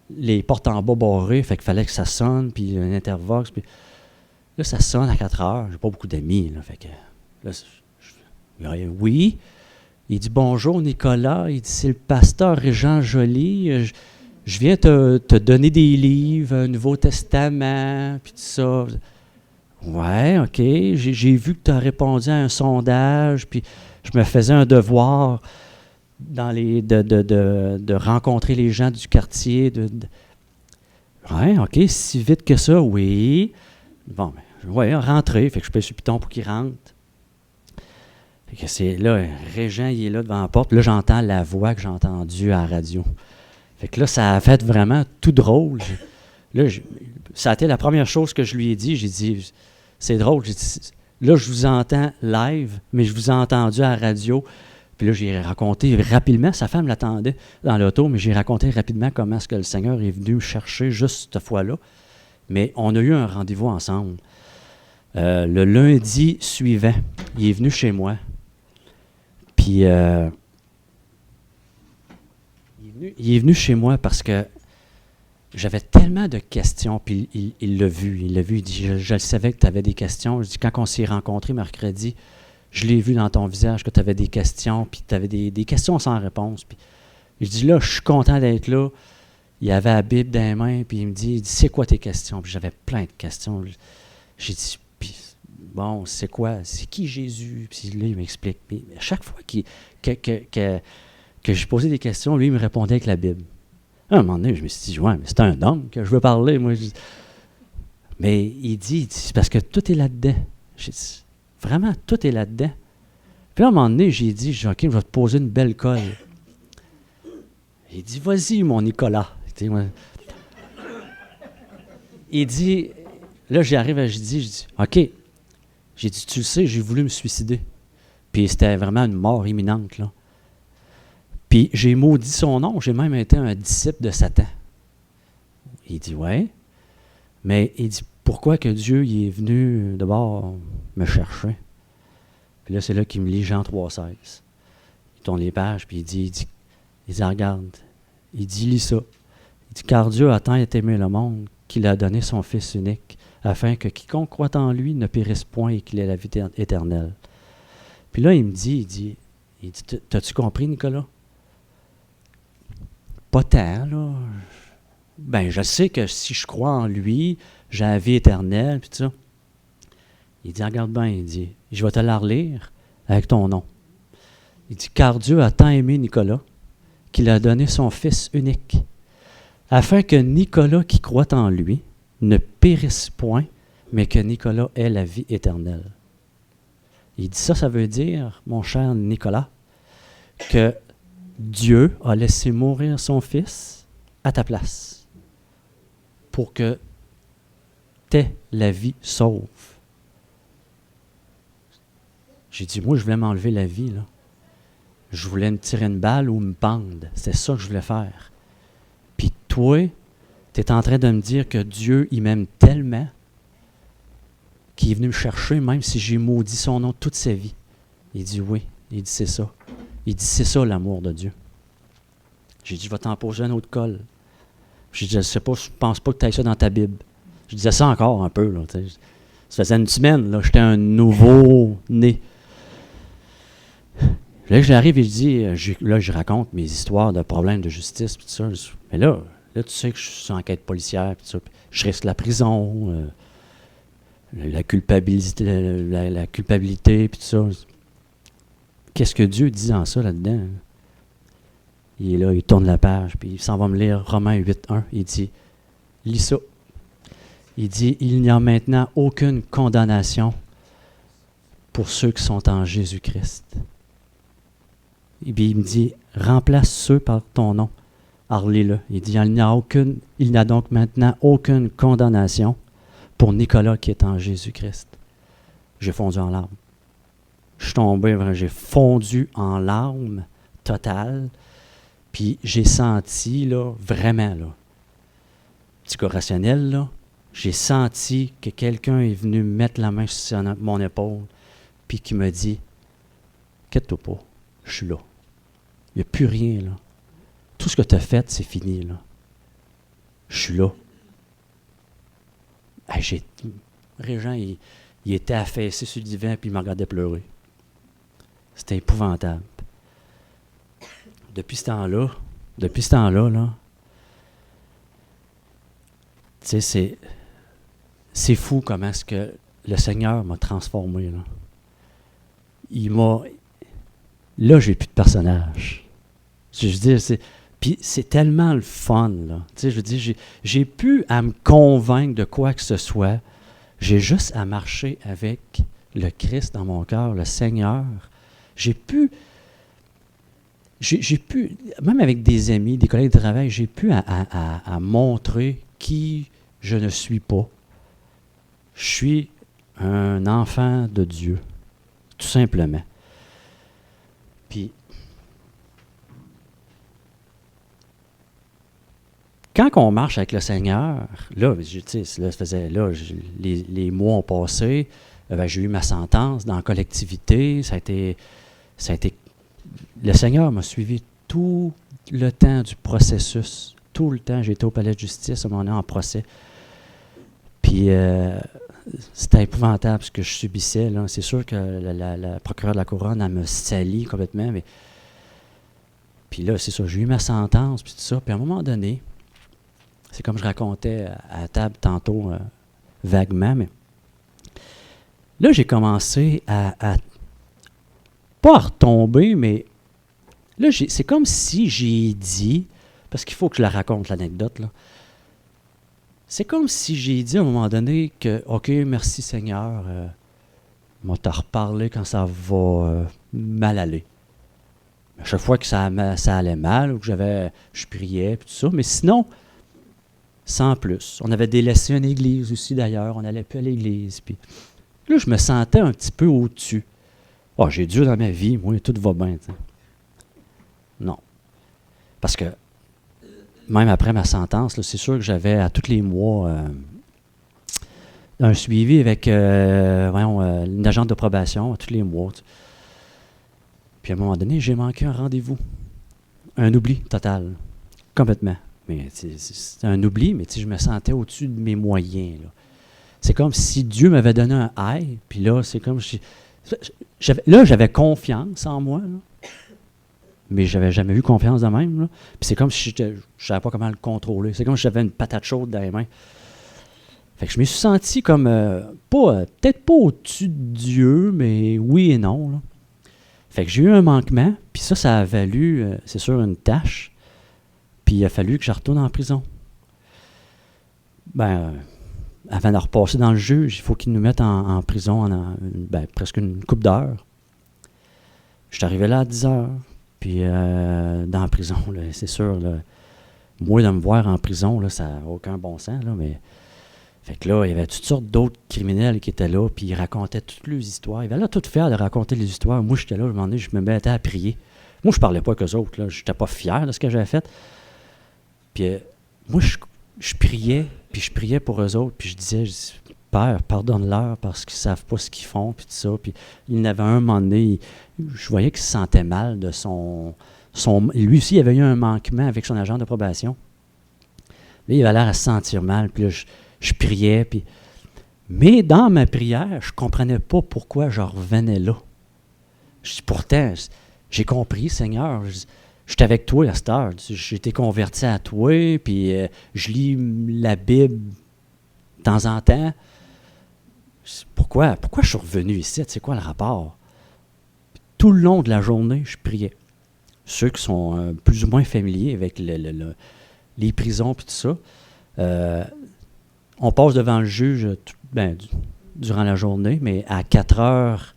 Speaker 1: les portes en bas barrées. Fait qu'il fallait que ça sonne, puis un intervox. Puis là, ça sonne à 4 heures. J'ai pas beaucoup d'amis. Là, fait que là, oui. Il dit, bonjour Nicolas. Il dit, c'est le pasteur Régent Joly. Je viens te donner des livres, un Nouveau Testament, puis tout ça. Ouais, OK. J'ai vu que tu as répondu à un sondage, puis je me faisais un devoir de rencontrer les gens du quartier. Ouais, OK, si vite que ça, oui. Bon, ben, rentrer. Fait que je pèse sur le piton pour qu'il rentre. Fait que c'est là, Régent, il est là devant la porte. Là, j'entends la voix que j'ai entendue à la radio. Fait que là, ça a fait vraiment tout drôle. Ça a été la première chose que je lui ai dit. J'ai dit, c'est drôle. J'ai dit, là, je vous entends live, mais je vous ai entendu à la radio. Puis là, j'ai raconté rapidement, sa femme l'attendait dans l'auto, mais j'ai raconté rapidement comment est-ce que le Seigneur est venu me chercher juste cette fois-là. Mais on a eu un rendez-vous ensemble. Le lundi suivant, il est venu chez moi. Puis, il est venu chez moi parce que j'avais tellement de questions, puis il l'a vu, il dit, je le savais que tu avais des questions. Je dis, quand on s'est rencontrés mercredi, je l'ai vu dans ton visage que tu avais des questions, puis tu avais des questions sans réponse. Puis je dis, là, je suis content d'être là. Il avait la Bible dans les mains, puis il me dit, c'est quoi tes questions? Puis j'avais plein de questions. J'ai dit, puis, bon, c'est quoi? C'est qui Jésus? Puis là, il m'explique. Puis à chaque fois que j'ai posé des questions, lui, il me répondait avec la Bible. À un moment donné, je me suis dit, ouais, mais c'est un homme que je veux parler, moi. Mais il dit, c'est parce que tout est là-dedans. J'ai dit, vraiment, tout est là-dedans. Puis là, à un moment donné, j'ai dit, OK, je vais te poser une belle colle. Il dit, vas-y, mon Nicolas. Il dit, là, j'arrive, je dis, OK. J'ai dit, tu le sais, j'ai voulu me suicider. Puis c'était vraiment une mort imminente, là. Puis j'ai maudit son nom, j'ai même été un disciple de Satan. Il dit, ouais. Mais il dit, pourquoi que Dieu il est venu d'abord me chercher? Puis là, c'est là qu'il me lit Jean 3,16. Il tourne les pages, puis il dit, regarde. Il dit, lis ça. Il dit, car Dieu a tant aimé le monde qu'il a donné son Fils unique, afin que quiconque croit en lui ne périsse point et qu'il ait la vie éternelle. Puis là, il me dit, t'as-tu compris, Nicolas? Pas tant, là. Ben, je sais que si je crois en lui, j'ai la vie éternelle, puis tout ça. Il dit, regarde bien, il dit, je vais te la relire avec ton nom. Il dit, car Dieu a tant aimé Nicolas qu'il a donné son Fils unique, afin que Nicolas qui croit en lui ne périsse point, mais que Nicolas ait la vie éternelle. Il dit ça veut dire, mon cher Nicolas, que Dieu a laissé mourir son Fils à ta place pour que tu aies la vie sauve. J'ai dit, moi, je voulais m'enlever la vie, là. Je voulais me tirer une balle ou me pendre. C'est ça que je voulais faire. Puis toi, tu es en train de me dire que Dieu, il m'aime tellement qu'il est venu me chercher, même si j'ai maudit son nom toute sa vie. Il dit oui. Il dit c'est ça. Il dit c'est ça l'amour de Dieu. J'ai dit, je vais t'en poser un autre colle. J'ai dit, je sais pas, je pense pas que tu aies ça dans ta Bible. Je disais ça encore un peu, là. Ça faisait une semaine, là, j'étais un nouveau-né. Là, j'arrive et je dis, là, je raconte mes histoires de problèmes de justice, puis tout ça. Mais là, tu sais que je suis en enquête policière, puis tout ça. Puis je risque la prison, la culpabilité, la culpabilité, puis tout ça. Qu'est-ce que Dieu dit dans ça, là-dedans? Il est là, il tourne la page, puis il s'en va me lire Romains 8.1. Il dit, lis ça. Il dit, il n'y a maintenant aucune condamnation pour ceux qui sont en Jésus-Christ. Et puis il me dit, remplace ceux par ton nom. Alors lis-le. Il dit, il n'y a donc maintenant aucune condamnation pour Nicolas qui est en Jésus-Christ. J'ai fondu en larmes. Je suis tombé, j'ai fondu en larmes totales. Puis j'ai senti, là, vraiment, là, petit cas rationnel, là, j'ai senti que quelqu'un est venu mettre la main sur mon épaule, puis qui me dit, inquiète-toi pas, je suis là. Il n'y a plus rien, là. Tout ce que tu as fait, c'est fini, là. Je suis là. Régent, il était affaissé sur le divan, puis il me regardait pleurer. C'était épouvantable. Depuis ce temps-là, là, tu sais, c'est fou comment est-ce que le Seigneur m'a transformé, là. Là, j'ai plus de personnage. Je veux dire, puis c'est tellement le fun, là. Tu sais, je veux dire, j'ai plus à me convaincre de quoi que ce soit. J'ai juste à marcher avec le Christ dans mon cœur, le Seigneur. J'ai pu, même avec des amis, des collègues de travail, j'ai pu à montrer qui je ne suis pas. Je suis un enfant de Dieu, tout simplement. Puis, quand on marche avec le Seigneur, là, les mois ont passé, j'ai eu ma sentence dans la collectivité, ça a été, le Seigneur m'a suivi tout le temps du processus, tout le temps. J'étais au palais de justice, à un moment donné, en procès. Puis, c'était épouvantable ce que je subissais. Là. C'est sûr que la procureure de la couronne, elle me salit complètement. Mais puis là, c'est ça, j'ai eu ma sentence, puis tout ça. Puis à un moment donné, c'est comme je racontais à la table tantôt, vaguement, mais là, j'ai commencé à pas à retomber, mais là, c'est comme si j'ai dit, parce qu'il faut que je la raconte, l'anecdote, là. C'est comme si j'ai dit à un moment donné que, OK, merci Seigneur, moi t'en reparler quand ça va mal aller. À chaque fois que ça allait mal, ou que je priais, puis tout ça, mais sinon, sans plus. On avait délaissé une église aussi d'ailleurs, on n'allait plus à l'église. Puis là, je me sentais un petit peu au-dessus. Oh, j'ai Dieu dans ma vie, moi, tout va bien. T'sais. Non. Parce que même après ma sentence, là, c'est sûr que j'avais à tous les mois un suivi avec une agente de probation à tous les mois. T'sais. Puis à un moment donné, j'ai manqué un rendez-vous. Un oubli total. Complètement. Mais c'est un oubli, mais je me sentais au-dessus de mes moyens. Là. C'est comme si Dieu m'avait donné un « aïe », puis là, c'est comme si... j'avais confiance en moi, là, mais j'avais jamais eu confiance de même. Là. Puis c'est comme si je ne savais pas comment le contrôler. C'est comme si j'avais une patate chaude dans les mains. Fait que je me suis senti comme, peut-être pas au-dessus de Dieu, mais oui et non. Là. Fait que j'ai eu un manquement, puis ça a valu, c'est sûr, une tâche. Puis il a fallu que je retourne en prison. Avant de repasser dans le juge, il faut qu'ils nous mettent en prison presque une couple d'heures. Je suis arrivé là à 10 heures. Puis dans la prison, là, c'est sûr, là, moi de me voir en prison, là, ça n'a aucun bon sens. Là, mais fait que là, il y avait toutes sortes d'autres criminels qui étaient là, puis ils racontaient toutes leurs histoires. Ils avaient là tout faire de raconter les histoires. Moi, j'étais là, à un moment donné, je me mettais à prier. Moi, je parlais pas qu'eux autres. Je n'étais pas fier de ce que j'avais fait. Puis moi, je priais, puis je priais pour eux autres, puis je disais, Père, pardonne-leur parce qu'ils ne savent pas ce qu'ils font, puis tout ça. Puis il y en avait un moment donné, je voyais qu'il se sentait mal de son... Lui aussi, il avait eu un manquement avec son agent de probation. Là, il avait l'air à se sentir mal, puis là, je priais, puis... Mais dans ma prière, je ne comprenais pas pourquoi je revenais là. Pourtant, j'ai compris, Seigneur, je suis avec toi à cette heure. J'ai été converti à toi, puis je lis la Bible de temps en temps. Pourquoi je suis revenu ici? C'est quoi le rapport? Tout le long de la journée, je priais. Ceux qui sont plus ou moins familiers avec les prisons et tout ça, on passe devant le juge durant la journée, mais à 4 heures,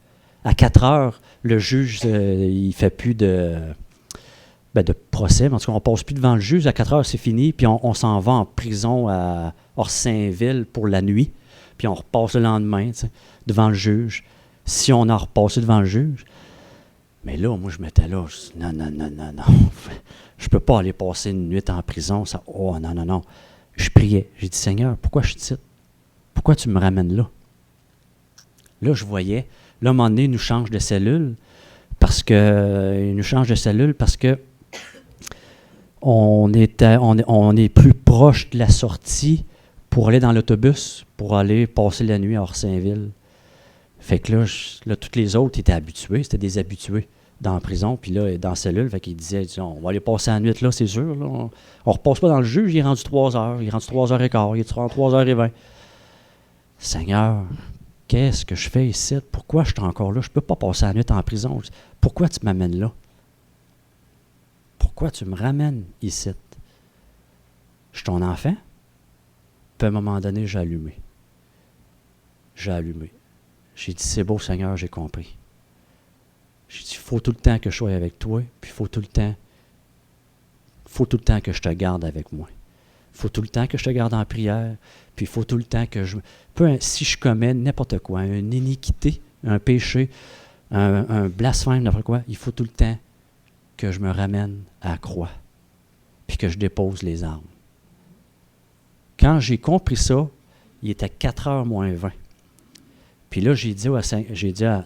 Speaker 1: le juge, il ne fait plus de procès. En tout cas, on ne passe plus devant le juge. À 4 heures, c'est fini. Puis on s'en va en prison à Orsainville pour la nuit. Puis on repasse le lendemain devant le juge. Si on a repassé devant le juge. Mais là, moi, je m'étais là. Je dis, non. Je ne peux pas aller passer une nuit en prison. Non. Je priais. J'ai dit, Seigneur, pourquoi je te cite? Pourquoi tu me ramènes là? Là, je voyais. Là, à un moment donné, il nous change de cellule. Parce que on est plus proche de la sortie pour aller dans l'autobus, pour aller passer la nuit à Orsainville. Fait que là, tous les autres étaient habitués, c'était des habitués dans la prison, puis là, dans la cellule, fait qu'ils disaient, on va aller passer la nuit là, c'est sûr. Là, on ne repasse pas dans le juge, il est rendu 3 heures, il est rendu 3h15, il est rendu 3h20. Seigneur, qu'est-ce que je fais ici? Pourquoi je suis encore là? Je ne peux pas passer la nuit en prison. Pourquoi tu m'amènes là? Pourquoi tu me ramènes ici? Je suis ton enfant? Puis à un moment donné, j'ai allumé. J'ai dit, c'est beau, Seigneur, j'ai compris. J'ai dit, il faut tout le temps que je sois avec toi, puis il faut tout le temps que je te garde avec moi. Il faut tout le temps que je te garde en prière, puis il faut tout le temps que si je commets n'importe quoi, une iniquité, un péché, un blasphème, n'importe quoi, il faut tout le temps que je me ramène à la croix, puis que je dépose les armes. Quand j'ai compris ça, il était 4h moins 20. Puis là, j'ai dit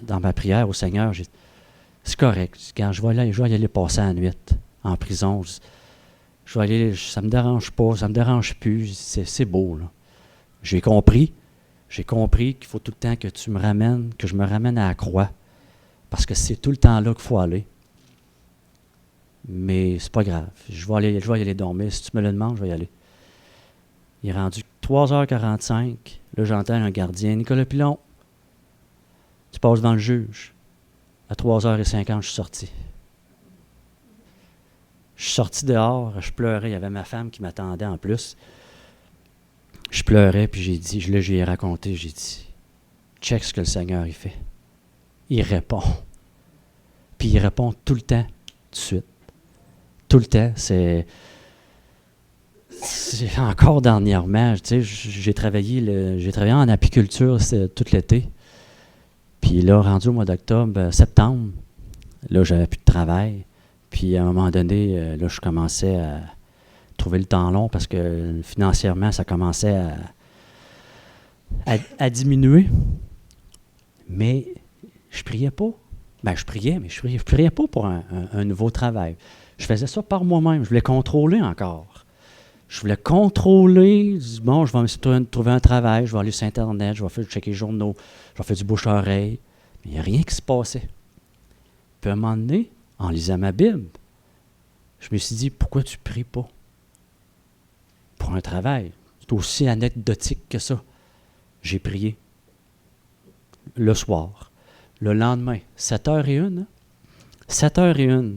Speaker 1: dans ma prière au Seigneur, c'est correct, quand je vais y aller passer la nuit en prison, je vais aller, ça ne me dérange pas, ça ne me dérange plus, c'est beau. Là. J'ai compris, J'ai compris qu'il faut tout le temps que tu me ramènes, que je me ramène à la croix. Parce que c'est tout le temps là qu'il faut aller. Mais c'est pas grave. Je vais y aller dormir. Si tu me le demandes, je vais y aller. Il est rendu 3h45. Là, j'entends un gardien. Nicolas Pilon, tu passes devant le juge. À 3h50, je suis sorti. Je suis sorti dehors, je pleurais. Il y avait ma femme qui m'attendait en plus. Je pleurais, puis j'ai dit, là, je lui ai raconté, j'ai dit, check ce que le Seigneur il fait. Il répond. Puis il répond tout le temps, tout de suite. Tout le temps, c'est encore dernièrement, tu sais, j'ai travaillé en apiculture tout l'été. Puis là, rendu au mois d'octobre, septembre, là, j'avais plus de travail. Puis à un moment donné, là, je commençais à trouver le temps long parce que financièrement, ça commençait à diminuer. Mais je priais pas. Ben, je priais, mais je priais pas pour un nouveau travail. Je faisais ça par moi-même. Je voulais contrôler encore. Je voulais contrôler. Bon, je vais me trouver un travail, je vais aller sur Internet, je vais faire checker les journaux, je vais faire du bouche-à-oreille. Mais il n'y a rien qui se passait. Puis à un moment donné, en lisant ma Bible, je me suis dit, pourquoi tu ne pries pas pour un travail? C'est aussi anecdotique que ça. J'ai prié le soir. Le lendemain, 7h01, 7h01,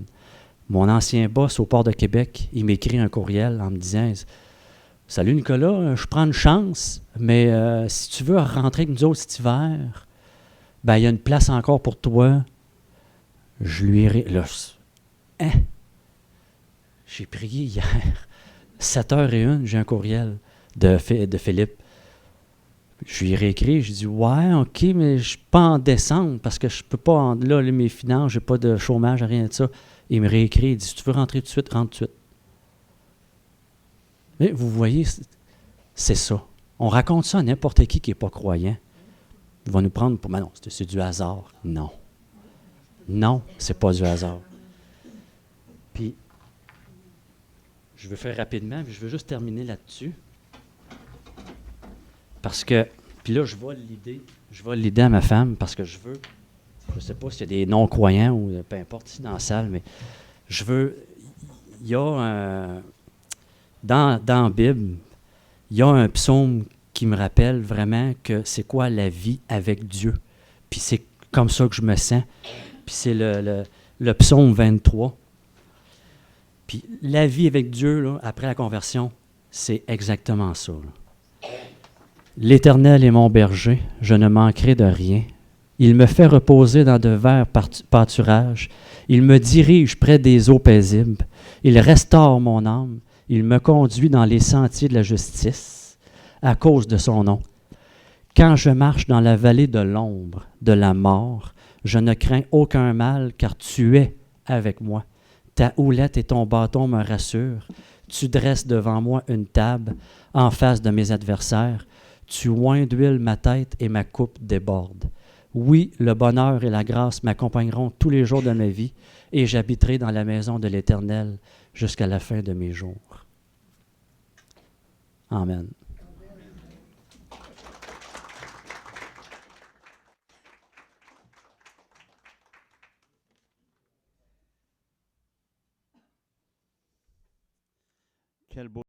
Speaker 1: mon ancien boss au port de Québec, il m'écrit un courriel en me disant « Salut Nicolas, je prends une chance, mais si tu veux rentrer avec nous autres cet hiver, ben il y a une place encore pour toi. » Je lui ai... Là, hein? J'ai prié hier. 7h01, j'ai un courriel de Philippe. Je lui ai réécrit, j'ai dit « Ouais, OK, mais je ne suis pas en décembre parce que je ne peux pas, là, mes finances, je n'ai pas de chômage, rien de ça. » Il me réécrit, il dit « Si tu veux rentrer tout de suite, rentre tout de suite. » Mais vous voyez, c'est ça. On raconte ça à n'importe qui n'est pas croyant. Il va nous prendre pour... Mais non, c'est du hasard. Non. Non, c'est pas du hasard. Puis, je veux faire rapidement, puis je veux juste terminer là-dessus. Parce que, puis là, je vais l'idée à ma femme parce que je veux, je ne sais pas s'il y a des non-croyants ou peu importe ici dans la salle, mais je veux, il y a dans la Bible, il y a un psaume qui me rappelle vraiment que c'est quoi la vie avec Dieu. Puis c'est comme ça que je me sens. Puis c'est le psaume 23. Puis la vie avec Dieu, là, après la conversion, c'est exactement ça. Là. L'Éternel est mon berger, je ne manquerai de rien. Il me fait reposer dans de verts pâturages. Il me dirige près des eaux paisibles. Il restaure mon âme. Il me conduit dans les sentiers de la justice à cause de son nom. Quand je marche dans la vallée de l'ombre de la mort, je ne crains aucun mal car tu es avec moi. Ta houlette et ton bâton me rassurent. Tu dresses devant moi une table en face de mes adversaires. Tu oins d'huile ma tête et ma coupe déborde. Oui, le bonheur et la grâce m'accompagneront tous les jours de ma vie et j'habiterai dans la maison de l'Éternel jusqu'à la fin de mes jours. Amen. Quel beau